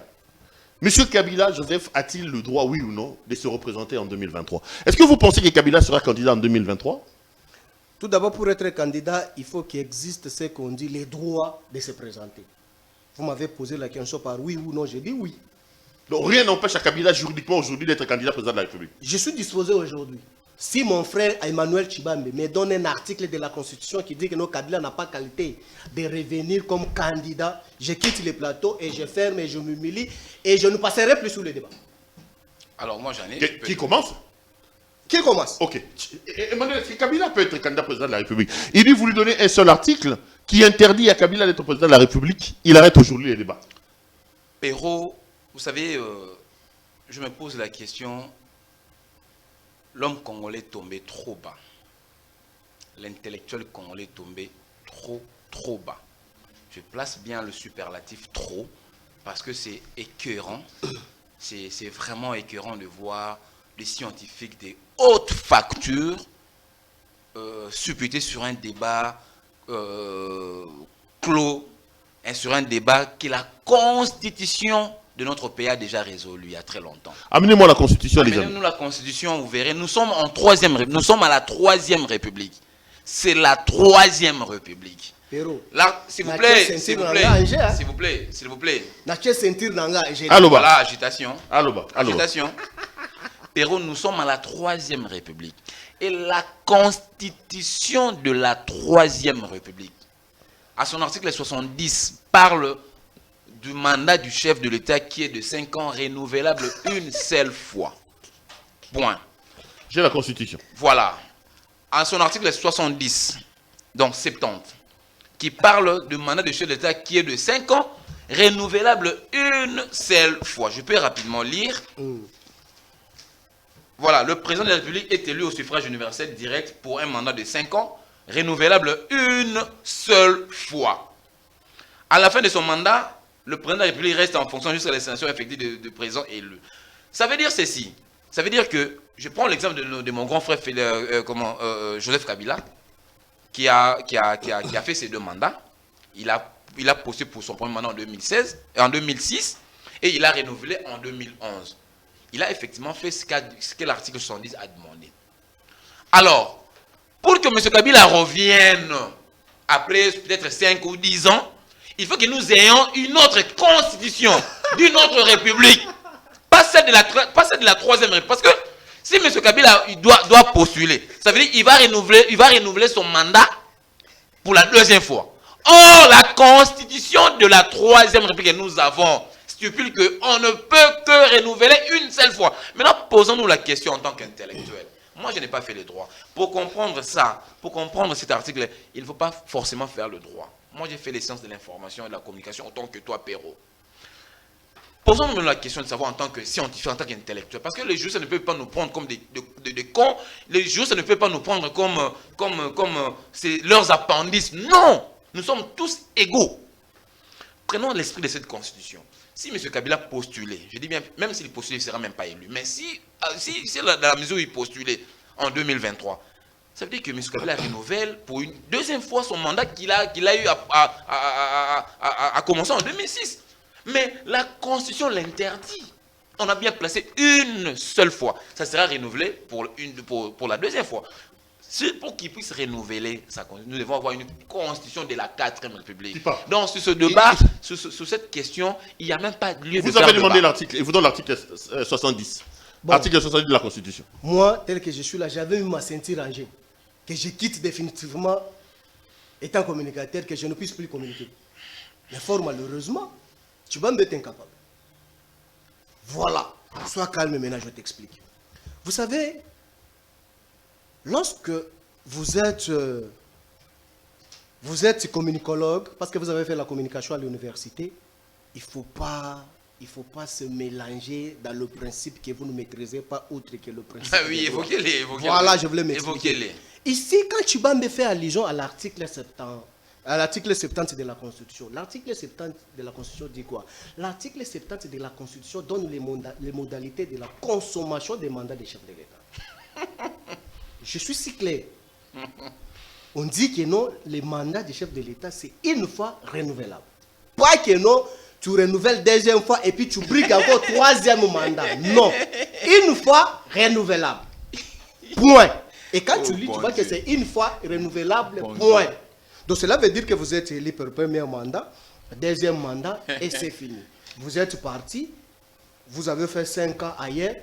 monsieur Kabila Joseph a-t-il le droit, oui ou non, de se représenter en 2023? Est-ce que vous pensez que Kabila sera candidat en 2023? Tout d'abord, pour être candidat, il faut qu'il existe ce qu'on dit, les droits de se présenter. Vous m'avez posé la question par oui ou non, j'ai dit oui. Donc rien n'empêche à Kabila juridiquement aujourd'hui d'être candidat président de la République. Je suis disposé aujourd'hui. Si mon frère Emmanuel Tshibambe me donne un article de la Constitution qui dit que non, Kabila n'a pas qualité de revenir comme candidat, je quitte le plateau et je ferme et je m'humilie et je ne passerai plus sous le débat. Alors moi j'en ai... Qui commence? Qui commence? Ok. Emmanuel, si Kabila peut être candidat président de la République, il dit vous lui donnez un seul article qui interdit à Kabila d'être président de la République, il arrête aujourd'hui les débats. Perrault, vous savez, je me pose la question, l'homme congolais est tombé trop bas. L'intellectuel congolais est tombé trop bas. Je place bien le superlatif trop, parce que c'est écœurant. C'est vraiment écœurant de voir des scientifiques de haute facture supputés sur un débat clos, sur un débat que la Constitution de notre pays a déjà résolu il y a très longtemps. Amenez-moi la Constitution, les amis. Amenez-nous la Constitution, vous verrez. Nous sommes en nous sommes à la 3e République. C'est la 3e République. Là, s'il vous plaît, s'il vous plaît. Voilà, agitation. Agitation. Perrault, nous sommes à la 3e République. Et la Constitution de la 3e République, à son article 70, parle du mandat du chef de l'État qui est de 5 ans, renouvelable une seule fois. Point. J'ai la Constitution. Voilà. À son article 70, donc 70, qui parle du mandat du chef de l'État qui est de 5 ans, renouvelable une seule fois. Je peux rapidement lire. Voilà, le président de la République est élu au suffrage universel direct pour un mandat de 5 ans, renouvelable une seule fois. À la fin de son mandat, le président de la République reste en fonction jusqu'à l'extinction effective du président élu. Ça veut dire ceci. Ça veut dire que, je prends l'exemple de mon grand frère Joseph Kabila, qui a fait ses 2 mandats. Il a postulé pour son premier mandat en 2006 et il a renouvelé en 2011. il a effectivement fait ce que l'article 70 a demandé. Alors, pour que M. Kabila revienne après peut-être 5 ou 10 ans, il faut que nous ayons une autre constitution d'une autre république. Pas celle de la 3e république. Parce que si M. Kabila il doit postuler, ça veut dire qu'il va renouveler son mandat pour la 2e fois. Or, la constitution de la 3e république que nous avons stipule qu'on ne peut que renouveler une seule fois. Maintenant, posons-nous la question en tant qu'intellectuel. Moi, je n'ai pas fait le droit. Pour comprendre ça, pour comprendre cet article, il ne faut pas forcément faire le droit. Moi, j'ai fait les sciences de l'information et de la communication autant que toi, Perrault. Posons-nous la question de savoir en tant que scientifique, en tant qu'intellectuel. Parce que les juristes ne peuvent pas nous prendre comme des cons. Les juristes ne peuvent pas nous prendre comme leurs appendices. Non! Nous sommes tous égaux. Prenons l'esprit de cette constitution. Si M. Kabila postulait, je dis bien, même s'il postulait, il ne sera même pas élu. Mais si dans la mesure où il postulait en 2023, ça veut dire que M. Kabila renouvelle pour une 2e fois son mandat qu'il a eu à commencer en 2006. Mais la Constitution l'interdit. On a bien placé une seule fois. Ça sera renouvelé pour la 2e fois. Pour qu'il puisse renouveler sa Constitution, nous devons avoir une Constitution de la 4e République. Donc, sur ce débat, sur cette question, il n'y a même pas de lieu de Vous avez demandé l'article, et vous donne l'article 70. Bon. Article 70 de la Constitution. Moi, tel que je suis là, j'avais eu ma ceinture rangée. Que je quitte définitivement, étant communicateur, que je ne puisse plus communiquer. Mais fort malheureusement, tu vas me mettre incapable. Voilà. Sois calme maintenant, je t'explique. Vous savez, lorsque vous êtes communicologue, parce que vous avez fait la communication à l'université, il ne faut pas se mélanger dans le principe que vous ne maîtrisez pas autre que le principe. Ah oui, évoquez-les. Voilà, je voulais m'expliquer. Ici, quand tu vas me faire allusion à l'article 70 de la Constitution, l'article 70 de la Constitution dit quoi? L'article 70 de la Constitution donne les modalités de la consommation des mandats des chefs de l'État. Je suis si clair. On dit que non, les mandats des chefs de l'État, c'est une fois renouvelable. Pas que non, tu renouvelles 2e fois et puis tu briques encore 3e mandat. Non. Une fois renouvelable. Point. Et quand tu lis, tu vois que c'est une fois renouvelable. Point. Donc cela veut dire que vous êtes élu pour le 1er mandat, 2e mandat et c'est fini. Vous êtes parti, vous avez fait 5 ans ailleurs.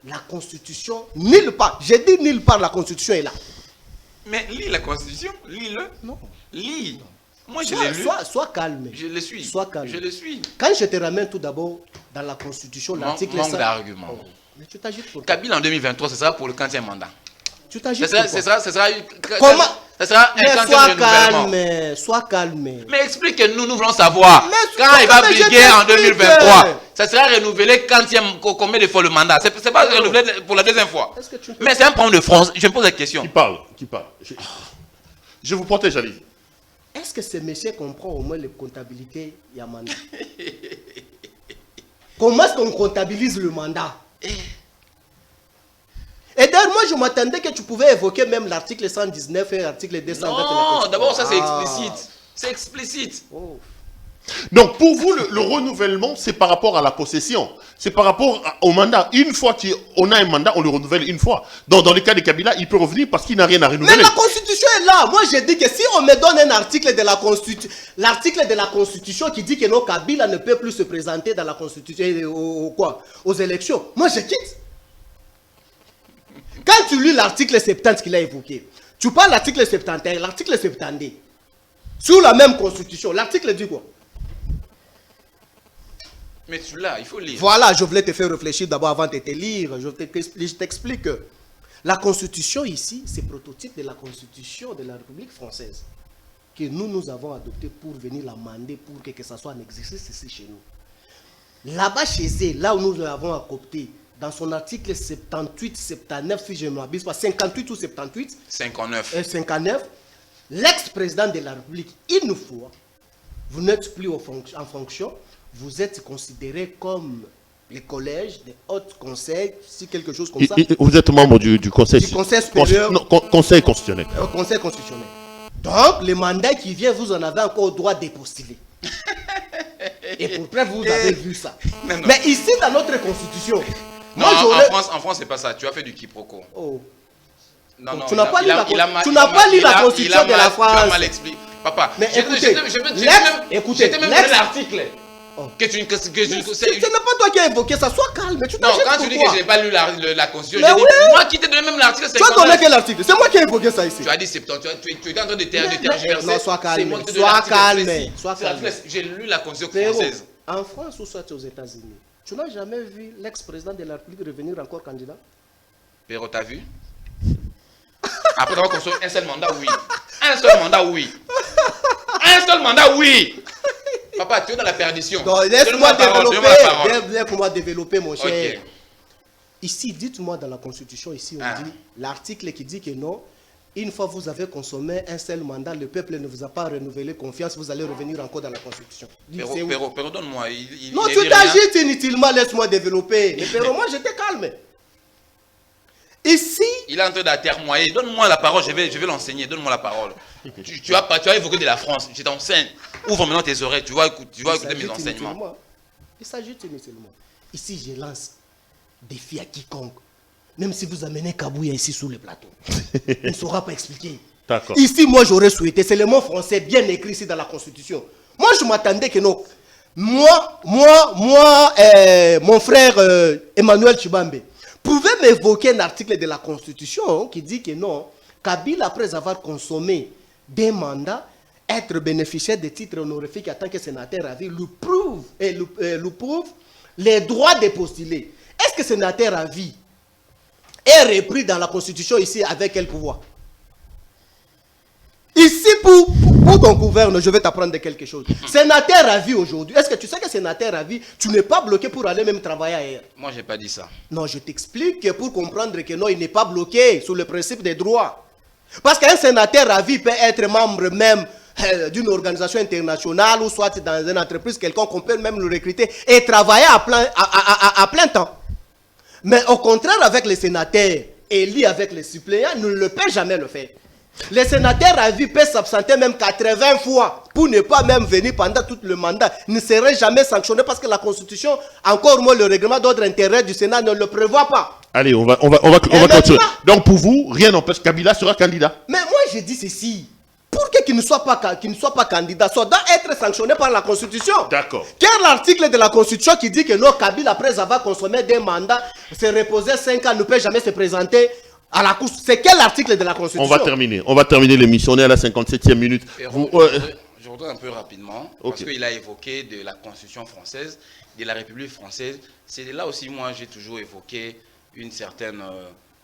La Constitution, nulle part. J'ai dit nulle part, la Constitution est là. Mais lis la Constitution, lis-le. Non. Lis. Moi, je l'ai lu. Sois calme. Je le suis. Sois calme. Je le suis. Quand je te ramène tout d'abord dans la Constitution, l'article... Manque d'argument. Oh. Mais tu t'agites pour Kabila en 2023, ce sera pour le 15e mandat. Tu t'agites pour ce sera comment? Ça sera un 15e renouvellement. Sois calme. Mais explique-nous, nous voulons savoir. Mais quand il va briguer en 2023, ça sera renouvelé combien de fois le mandat? C'est pas renouvelé pour la 2e fois. Mais c'est un problème de France. Je me pose la question. Qui parle? Je vous protège, allez-y. Est-ce que ce monsieur comprend au moins les comptabilités Yamanda? Comment est-ce qu'on comptabilise le mandat? Et d'ailleurs, moi, je m'attendais que tu pouvais évoquer même l'article 119 et l'article 200. Non, d'abord, ça, c'est explicite. C'est explicite. Oh. Donc, pour vous, le renouvellement, c'est par rapport à la possession. C'est par rapport au mandat. Une fois qu'on a un mandat, on le renouvelle une fois. Donc, dans le cas de Kabila, il peut revenir parce qu'il n'a rien à renouveler. Mais la Constitution est là. Moi, j'ai dit que si on me donne un article de la Constitution, l'article de la Constitution qui dit que non, Kabila ne peut plus se présenter dans la Constitution, aux élections, moi, je quitte. Quand tu lis l'article 70 qu'il a évoqué, tu parles de l'article 71, l'article 72, sur la même Constitution, l'article dit quoi? Mais tu l'as, il faut lire. Voilà, je voulais te faire réfléchir d'abord avant de te lire. Je t'explique. La Constitution ici, c'est le prototype de la Constitution de la République française que nous avons adopté pour venir l'amender, pour que ça soit en exercice ici chez nous. Là-bas chez eux, là où nous l'avons adopté, dans son article 78, 79, si je ne m'abuse pas, 58 ou 78, 59, l'ex-président de la République, une fois, vous n'êtes plus en fonction, vous êtes considéré comme les collèges, des hauts conseils, si quelque chose comme ça. Vous êtes membre du conseil supérieur. Conseil constitutionnel. Conseil constitutionnel. Donc, le mandat qui vient, vous en avez encore le droit de postuler. Et pour preuve, vous avez vu ça. Mais ici, dans notre constitution, Non, Moi, en France, c'est pas ça. Tu as fait du quiproquo. Oh. Non, Tu n'as pas lu la constitution de la France. Tu as mal expliqué. Papa, mais écoutez, j'étais même dans l'article. Que tu c'est pas toi qui as évoqué ça, sois calme. Non, quand tu dis que je n'ai pas lu la constitution, j'ai dit, moi qui t'ai donné même l'article 59. Tu as donné quel article? C'est moi qui ai évoqué ça ici. Tu as dit 70, tu étais en train de tergiverser. Non, sois calme. Sois calme. J'ai lu la constitution française. En France ou soit aux États-Unis, tu n'as jamais vu l'ex-président de la République revenir encore candidat? Péro, t'as vu? Après avoir construit un seul mandat, oui. Un seul mandat, oui. Un seul mandat, oui. Papa, tu es dans la perdition. Laisse-moi développer, mon cher. Okay. Ici, dites-moi dans la Constitution, ici, on dit l'article qui dit que non, une fois vous avez consommé un seul mandat, le peuple ne vous a pas renouvelé confiance, vous allez revenir encore dans la Constitution. Péro, donne-moi. Non, tu t'agites inutilement, laisse-moi développer. Mais Péro, moi, j'étais calme. Ici... Il est en train d'atermoyer. Donne-moi la parole, je vais l'enseigner. Donne-moi la parole. Tu as évoqué de la France. Je t'enseigne. Ouvre maintenant tes oreilles. Tu vas écouter mes enseignements. Il s'agit inutilement. Ici, je lance défi à quiconque. Même si vous amenez Kabouya ici sous le plateau. Il ne saura pas expliquer. Ici, moi, j'aurais souhaité. C'est le mot français bien écrit ici dans la Constitution. Moi, je m'attendais que non. Moi, mon frère Emmanuel Chibambe, pouvez m'évoquer un article de la Constitution qui dit que non, Kabila, après avoir consommé des mandats, être bénéficiaire des titres honorifiques en tant que sénateur à vie, lui prouve les droits de postuler. Est-ce que sénateur à vie est repris dans la Constitution ici avec quel pouvoir? Ici, pour ton gouverne, je vais t'apprendre quelque chose. Sénateur à vie aujourd'hui, est-ce que tu sais que sénateur à vie, tu n'es pas bloqué pour aller même travailler ailleurs? Moi, je n'ai pas dit ça. Non, je t'explique que pour comprendre que non, il n'est pas bloqué sous le principe des droits. Parce qu'un sénateur à vie peut être membre même d'une organisation internationale ou soit dans une entreprise quelconque, on peut même le recruter et travailler à plein temps. Mais au contraire, avec les sénateurs élus avec les suppléants, nous ne le peut jamais le faire. Les sénateurs à vie peuvent s'absenter même 80 fois pour ne pas même venir pendant tout le mandat. Ne serait jamais sanctionné parce que la Constitution, encore moins le règlement d'ordre intérieur du Sénat ne le prévoit pas. Allez, on va continuer. Donc pour vous, rien n'empêche Kabila sera candidat. Mais moi je dis ceci. Pour qu'il ne soit pas candidat, ça doit être sanctionné par la Constitution. D'accord. Quel l'article de la Constitution qui dit que non, Kabila, après avoir consommé des mandats, se reposer 5 ans, ne peut jamais se présenter à la course? C'est quel article de la Constitution? On va terminer l'émission. On est à la 57e minute. Je retourne un peu rapidement, parce qu'il a évoqué de la Constitution française, de la République française. C'est là aussi, moi, j'ai toujours évoqué une certaine...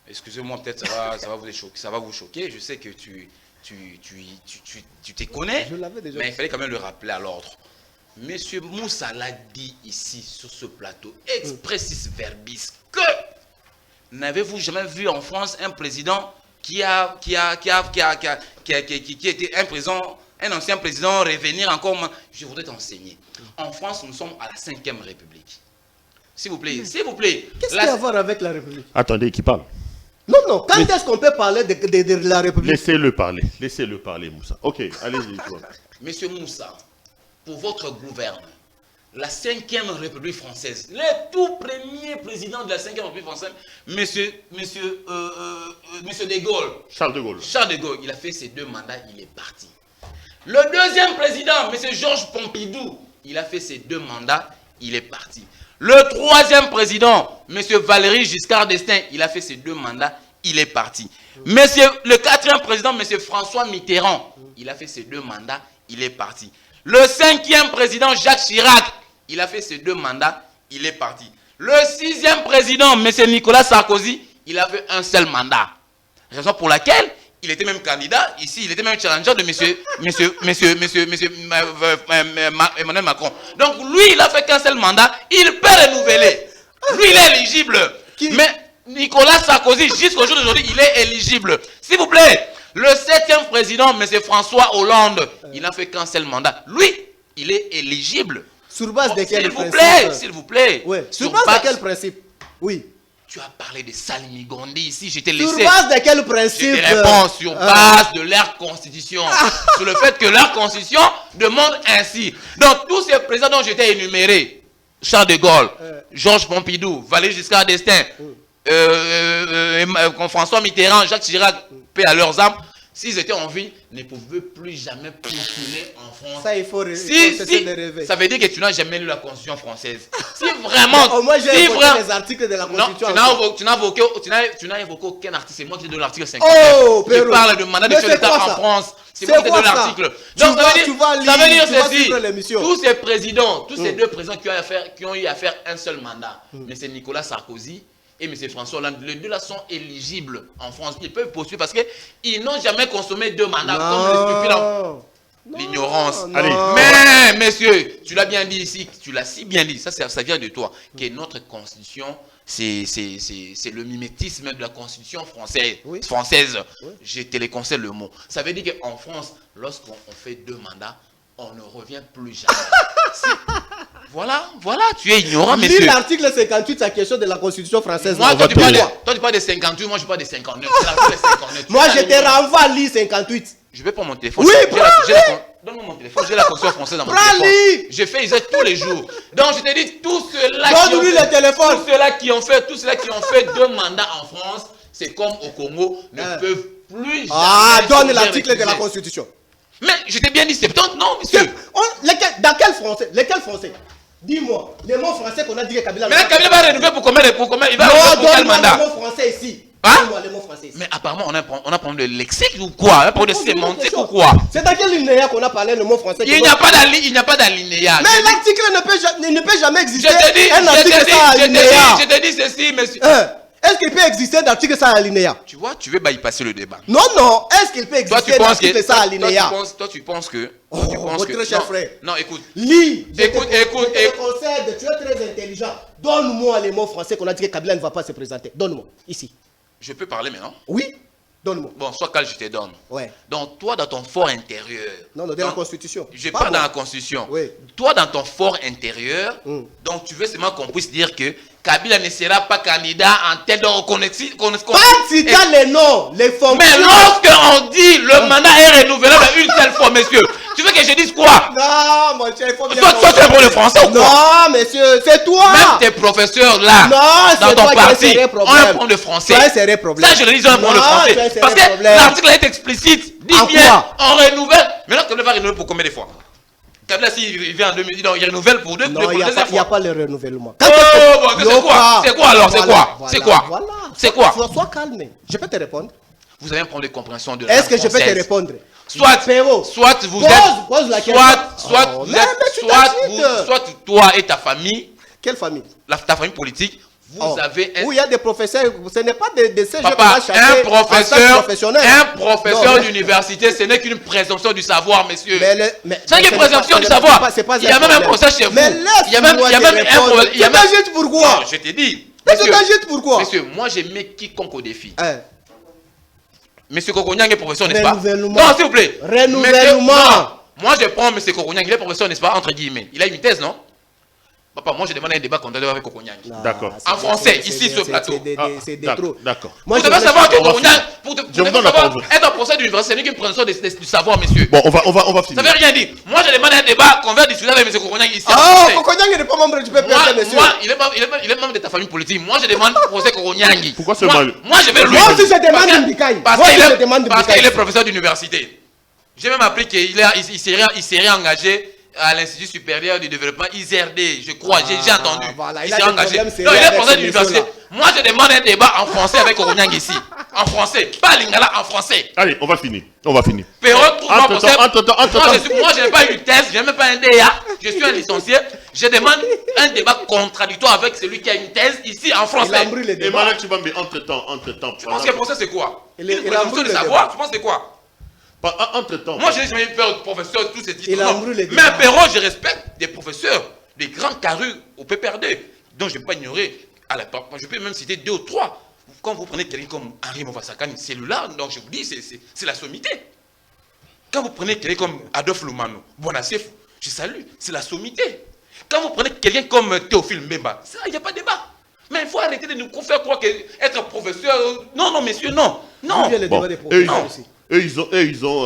excusez-moi, peut-être ça va vous choquer. Je sais que tu te connais, mais il fallait quand même le rappeler à l'ordre. Monsieur Moussa l'a dit ici, sur ce plateau, expressis verbis, que n'avez-vous jamais vu en France un président qui a été un ancien président revenir encore? Je voudrais t'enseigner. En France, nous sommes à la 5e République. S'il vous plaît, s'il vous plaît. Qu'est-ce qu'il y a à voir avec la République? Attendez, qui parle? Non, quand est-ce qu'on peut parler de la République? Laissez-le parler, Moussa. Ok, allez-y. Monsieur Moussa, pour votre gouverne, la 5e République française, le tout premier président de la 5e République française, monsieur de Gaulle. Charles de Gaulle, il a fait ses 2 mandats, il est parti. Le 2e président, monsieur Georges Pompidou, il a fait ses 2 mandats, il est parti. Le 3e président, monsieur Valéry Giscard d'Estaing, il a fait ses 2 mandats, il est parti. Le 4e président, monsieur François Mitterrand, il a fait ses 2 mandats, il est parti. Le 5e président, Jacques Chirac, il a fait ses 2 mandats, il est parti. Le 6e président, M. Nicolas Sarkozy, il a fait un seul mandat. Raison pour laquelle il était même candidat, ici, il était même challenger de Emmanuel Macron. Donc lui, il a fait qu'un seul mandat, il peut renouveler. Lui, il est éligible. Mais Nicolas Sarkozy, jusqu'au jour d'aujourd'hui, il est éligible. S'il vous plaît, le 7e président, M. François Hollande, il n'a fait qu'un seul mandat. Lui, il est éligible. Sur base de quel principe? S'il vous plaît. Ouais. Sur base de quel principe? Oui. Tu as parlé de Salmigondi ici, je t'ai laissé. Sur base de quel principe? Je te réponds sur base de leur constitution. Sur le fait que leur constitution demande ainsi. Donc tous ces présidents dont je t'ai énumérés, Charles de Gaulle, Georges Pompidou, Valéry Giscard d'Estaing, François Mitterrand, Jacques Chirac, paix à leurs âmes, s'ils étaient en vie, ne pouvaient plus jamais postuler en France. Ça, il faut cesser de rêver. Ça veut dire que tu n'as jamais lu la Constitution française. Si vraiment... Moi, j'ai évoqué les articles de la Constitution. Non, tu n'as évoqué aucun article. C'est moi qui te donne l'article 50. Oh, qui parle de mandat de chef d'État en France. C'est moi qui te donne l'article. Donc, ça veut dire ceci. Tous ces présidents, tous ces deux présidents qui ont eu à faire un seul mandat, mais c'est Nicolas Sarkozy et M. François Hollande, les deux là sont éligibles en France. Ils peuvent poursuivre parce qu'ils n'ont jamais consommé deux mandats comme l'ignorance. Mais, messieurs, tu l'as bien dit ici, tu l'as si bien dit, ça vient de toi, que notre constitution, c'est le mimétisme de la constitution française. Oui. Je te le conseille le mot. Ça veut dire qu'en France, lorsqu'on fait deux mandats, on ne revient plus jamais. Voilà, tu es ignorant, monsieur. Lis l'article 58, c'est la question de la Constitution française. Moi, toi, tu parles de 58, moi, je parle de 59. C'est l'article 59. Moi, je te renvoie à lire 58. Je vais prendre mon téléphone. Oui, donne-moi mon téléphone, j'ai la Constitution française dans mon téléphone. Je fais usage tous les jours. Donc, je te dis, tous ceux-là qui ont fait deux mandats en France, c'est comme au Congo, ne peuvent plus jamais... donne l'article de la Constitution. Mais je t'ai bien dit 70, non, monsieur. Dans quel français? Lesquels français? Dis-moi, les mots français qu'on a dit que Kabila... Mais Kabila va renouveler pour combien? Il va renouveler pour quel mandat? Les mots français ici. Dis-moi les mots français ici. Mais apparemment, on a parlé de lexique ou quoi? On a parlé de sémantique ou quoi? C'est dans quel linéa qu'on a parlé le mot français? Il n'y a pas d'alinéa. Mais l'article ne peut jamais exister. Je te dis ceci, monsieur. Est-ce qu'il peut exister d'article sans alinéa? Tu vois, tu veux bypasser le débat. Non. Est-ce qu'il peut exister d'article sans alinéa? Toi, tu penses que... Votre cher frère. Non, écoute. Lis. Écoute. Tu es très intelligent. Donne-moi les mots français qu'on a dit que Kabila ne va pas se présenter. Donne-moi. Ici. Je peux parler maintenant? Oui. Donne-moi. Bon, sois calme, je te donne. Ouais. Donc, toi, dans ton fort intérieur... Non, dans la Constitution. Je parle dans la Constitution. Oui. Toi, dans ton fort intérieur, donc tu veux seulement qu'on puisse dire que Kabila ne sera pas candidat en tête de reconnaissance. Pas si dans les noms, les fonctions. Mais lorsqu'on dit le mandat est renouvelable une seule fois, monsieur, tu veux que je dise quoi? Non, mon cher, il faut bien... Toi, tu es pour le français ou quoi? Non, monsieur, c'est toi. Même tes professeurs là, dans ton parti, on a prendre le français. Ça, je le dis, on a prendre le français. Parce que l'article est explicite. Dis bien, on renouvelle. Maintenant, Kabila va renouveler pour combien de fois? Kabila, s'il vient en 2010, il renouvelle pour deux fois. Non, il n'y a pas le renouvellement. C'est quoi alors? C'est quoi? Sois calme. Je peux te répondre. Vous avez un problème de compréhension de la Est-ce que je peux te répondre? Soit vous êtes... Soit toi et ta famille... Quelle famille? Ta famille politique. Vous avez un... Où il y a des professeurs, ce n'est pas des CG. Papa, un professeur d'université, ce n'est qu'une présomption du savoir, messieurs. C'est une présomption du savoir. Il y a même un procès chez vous. Il y a même un problème. Tu t'agites pourquoi? Je t'ai dit. Tu t'agites pourquoi? Monsieur, moi je mets quiconque au défi. Monsieur Kokonyang est professeur, n'est-ce pas? Non, s'il vous plaît. Renouvellement. Moi je prends monsieur Kokonyang, il est professeur, n'est-ce pas? Entre guillemets. Il a une thèse, non? Papa, moi je demande un débat contre avec Kokonyang. D'accord. En français, ici sur le plateau. C'est des trop. D'accord. Vous devez savoir que Kokonyang, être en procès d'université, ce n'est qu'une présomption du savoir, messieurs. Bon, on va finir. Ça veut rien dire. Moi je demande un débat qu'on va discuter avec M. Kokonyang ici. Kokonyang n'est pas membre du PPRD, monsieur. Moi, il est membre de ta famille politique. Moi je demande procès Kokonyang. Pourquoi ce mal? Moi je vais lui. Moi aussi je demande Mbikaï. Parce qu'il est professeur d'université. J'ai même appris qu'il serait engagé à l'Institut supérieur du développement ISRD, je crois, j'ai entendu. Voilà, il s'est engagé. Non, il est professeur d'université. Moi, je demande un débat en français avec Kokonyang ici. En français, pas Lingala, en français. Allez, on va finir. Perrault, trouve-moi procès. Moi, je n'ai pas eu de thèse, je n'ai même pas un DA. Je suis un licencié. Je demande un débat contradictoire avec celui qui a une thèse ici en français. Et Malak Chibambi, entre-temps. Tu penses que le procès, c'est quoi? Une présomption de savoir, tu penses que c'est quoi? Entre-temps. Moi, je n'ai jamais fait professeur tous ces titres. Mais à Perrault, je respecte des professeurs, des grands carrus au PPRD. Donc, je ne vais pas ignorer. Je peux même citer 2 ou 3. Quand vous prenez quelqu'un comme Henri Movasakani, celui-là, donc je vous dis, c'est la sommité. Quand vous prenez quelqu'un comme Adolphe Lumano, Bonassef, je salue, c'est la sommité. Quand vous prenez quelqu'un comme Théophile Mbemba, il n'y a pas de débat. Mais il faut arrêter de nous faire croire qu'être professeur... Non, messieurs, non. Bon. Eux, ils ont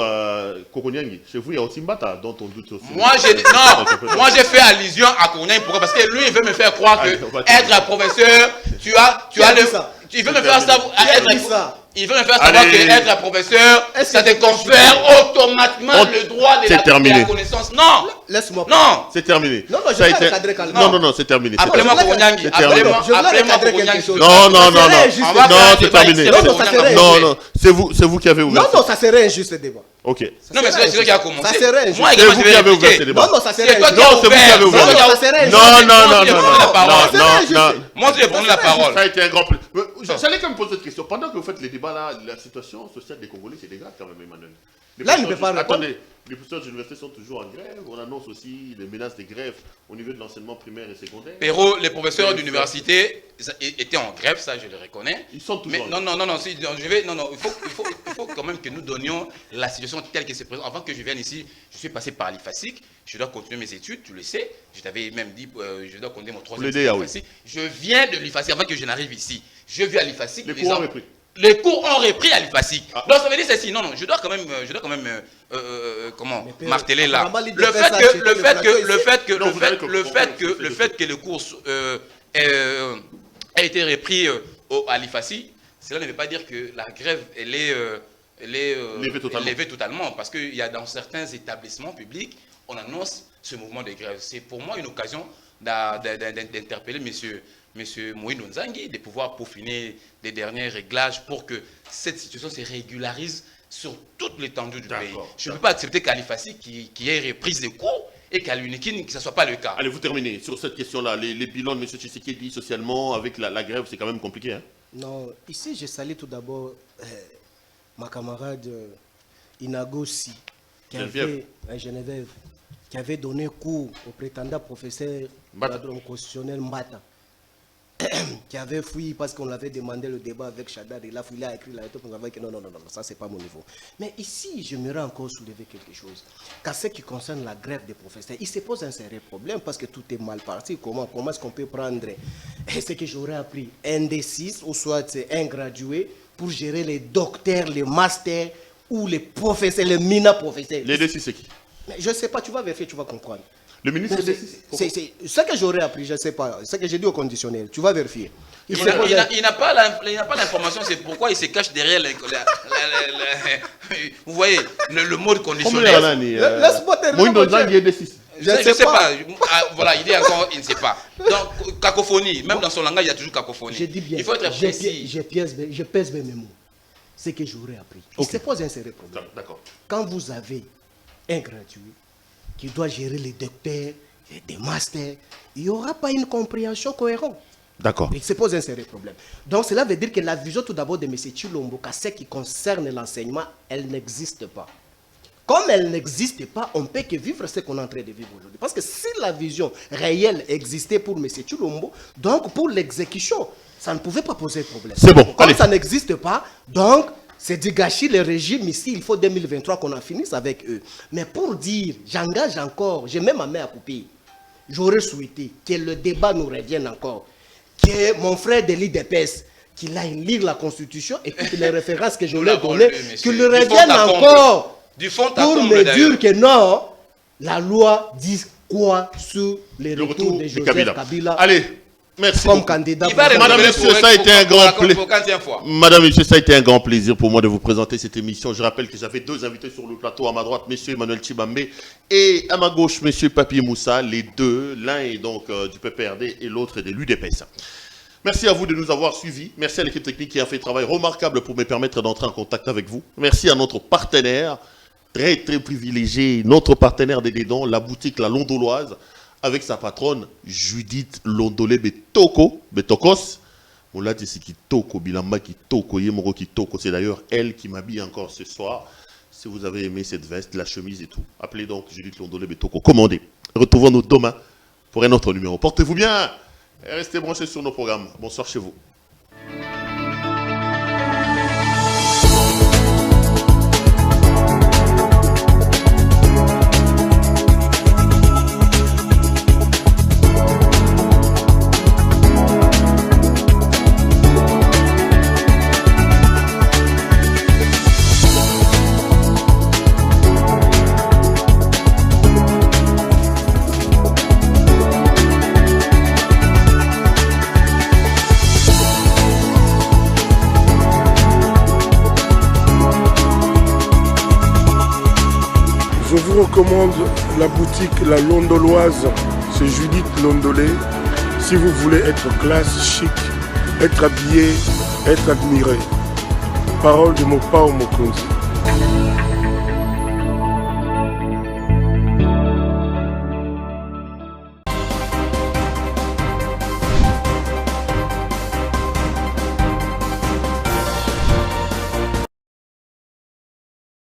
Kokonyangui. Chez vous, il y a aussi Mbata, dont on doute aussi. Moi, j'ai fait allusion à Kokonyangui. Pourquoi? Parce que lui, il veut me faire croire que être un professeur, tu veut me faire savoir il veut me faire savoir que être un professeur, ça te confère automatiquement le droit de la connaissance. Non. Laisse-moi. Non. C'est terminé. Non, je vais encadrer calmement. Non, c'est terminé. Appelez-moi Kokonyangui. Appelez-moi Kokonyangui. Non, c'est terminé. Non, c'est vous qui avez ouvert. Non, ça serait injuste le débat. Ok. Non, mais c'est toi qui a commencé. Ça serait injuste. C'est vous qui avez ouvert ce débat. Non, ça serait C'est toi qui as ouvert. Non. Moi, tu as pris la parole. Ça a été un grand plaisir. J'allais quand même poser cette question. Pendant que vous faites les débats là, la situation sociale des Congolais, c'est grave quand même, Emmanuel. Là, il ne peut pas répondre. Attendez, les professeurs d'université sont toujours en grève. On annonce aussi des menaces de grève au niveau de l'enseignement primaire et secondaire. Perrault, les professeurs d'université étaient en grève, ça je le reconnais. Ils sont toujours en grève. Non, il faut quand même que nous donnions la situation telle qu'elle se présente. Avant que je vienne ici, je suis passé par l'IFASIC. Je dois continuer mes études, tu le sais. Je t'avais même dit, je dois continuer mon troisième cycle. Je viens de l'IFASIC avant que je n'arrive ici. Je viens à l'IFASIC. Les cours ont repris à l'IFASIC. Donc ça veut dire ceci. Non, je dois quand même marteler là. Le fait que le cours a été repris à l'IFASIC, cela ne veut pas dire que la grève elle est levée totalement. Parce qu'il y a dans certains établissements publics, on annonce ce mouvement de grève. C'est pour moi une occasion d'interpeller Monsieur Moïno Nzangi, de pouvoir peaufiner des derniers réglages pour que cette situation se régularise sur toute l'étendue du pays. Je ne peux pas accepter qu'à l'IFASIC qui ait reprise des cours et qu'à l'UNIKIN, que ce ne soit pas le cas. Allez, vous terminez sur cette question-là. Les bilans de M. Tshisekedi socialement avec la grève, c'est quand même compliqué. Hein? Non, ici, je salue tout d'abord ma camarade Inagossi, Geneviève, qui avait donné cours au prétendant professeur de la droit constitutionnel Mbata, qui avait fui parce qu'on avait demandé le débat avec Chadar, et là, il a écrit la lettre pour nous dire que non, ça c'est pas mon niveau. Mais ici, j'aimerais encore soulever quelque chose. Qu'à ce qui concerne la grève des professeurs, il se pose un sérieux problème parce que tout est mal parti. Comment est-ce qu'on peut prendre ce que j'aurais appris, un D6 ou soit un gradué pour gérer les docteurs, les masters ou les professeurs, les mina professeurs? Les D6 c'est qui? Mais je ne sais pas, tu vas vérifier, tu vas comprendre. Le ministre c'est ce que j'aurais appris, je ne sais pas. Ce que j'ai dit au conditionnel, tu vas vérifier. Il n'a pas l'information, c'est pourquoi il se cache derrière vous voyez, le mode conditionnel. Laisse-moi terminer. Je ne sais pas. Voilà, il dit encore, il ne sait pas. Donc, cacophonie, même dans son langage, il y a toujours cacophonie. Je dis bien, il faut être précis. Je pèse mes mots. C'est que j'aurais appris. Il se pose un sérieux problème. D'accord. Quand vous avez un gratuit qui doit gérer les docteurs, des masters, il n'y aura pas une compréhension cohérente. D'accord. Il se pose un sérieux problème. Donc cela veut dire que la vision tout d'abord de M. Tshilombo, qu'à ce qui concerne l'enseignement, elle n'existe pas. Comme elle n'existe pas, on ne peut que vivre ce qu'on est en train de vivre aujourd'hui. Parce que si la vision réelle existait pour M. Tshilombo, donc pour l'exécution, ça ne pouvait pas poser problème. C'est bon. Comme ça n'existe pas, donc c'est du gâchis le régime ici, il faut 2023 qu'on en finisse avec eux. Mais pour dire, j'engage encore, j'ai même ma main à couper. J'aurais souhaité que le débat nous revienne encore. Que mon frère de l'IDPS, qu'il aille lire la Constitution et toutes les références que je lui ai données, qu'il revienne encore pour me dire que non, la loi dit quoi sur les retours de Joseph Kabila. Allez. Merci. Comme candidat. Madame, monsieur, ça a été un grand plaisir. Madame, monsieur, ça a été un grand plaisir pour moi de vous présenter cette émission. Je rappelle que j'avais deux invités sur le plateau. À ma droite, monsieur Emmanuel Tshibambe, et à ma gauche, monsieur Papier Moussa. Les deux, l'un est donc du PPRD et l'autre est de l'UDPS. Merci à vous de nous avoir suivis. Merci à l'équipe technique qui a fait un travail remarquable pour me permettre d'entrer en contact avec vous. Merci à notre partenaire, très privilégié, notre partenaire des Dédons, la boutique La Londoloise, avec sa patronne Judith Londolé Betokos. On l'a dit, c'est Kitoko, Bilamba Kitoko, Yemoro Kitoko. C'est d'ailleurs elle qui m'habille encore ce soir. Si vous avez aimé cette veste, la chemise et tout, appelez donc Judith Londolé Betoko. Commandez. Retrouvons-nous demain pour un autre numéro. Portez-vous bien et restez branchés sur nos programmes. Bonsoir chez vous. vous recommande la boutique La Londoloise, c'est Judith Londolé. Si vous voulez être classe, chic, être habillé, être admiré. Parole de Mopao Mokonzi.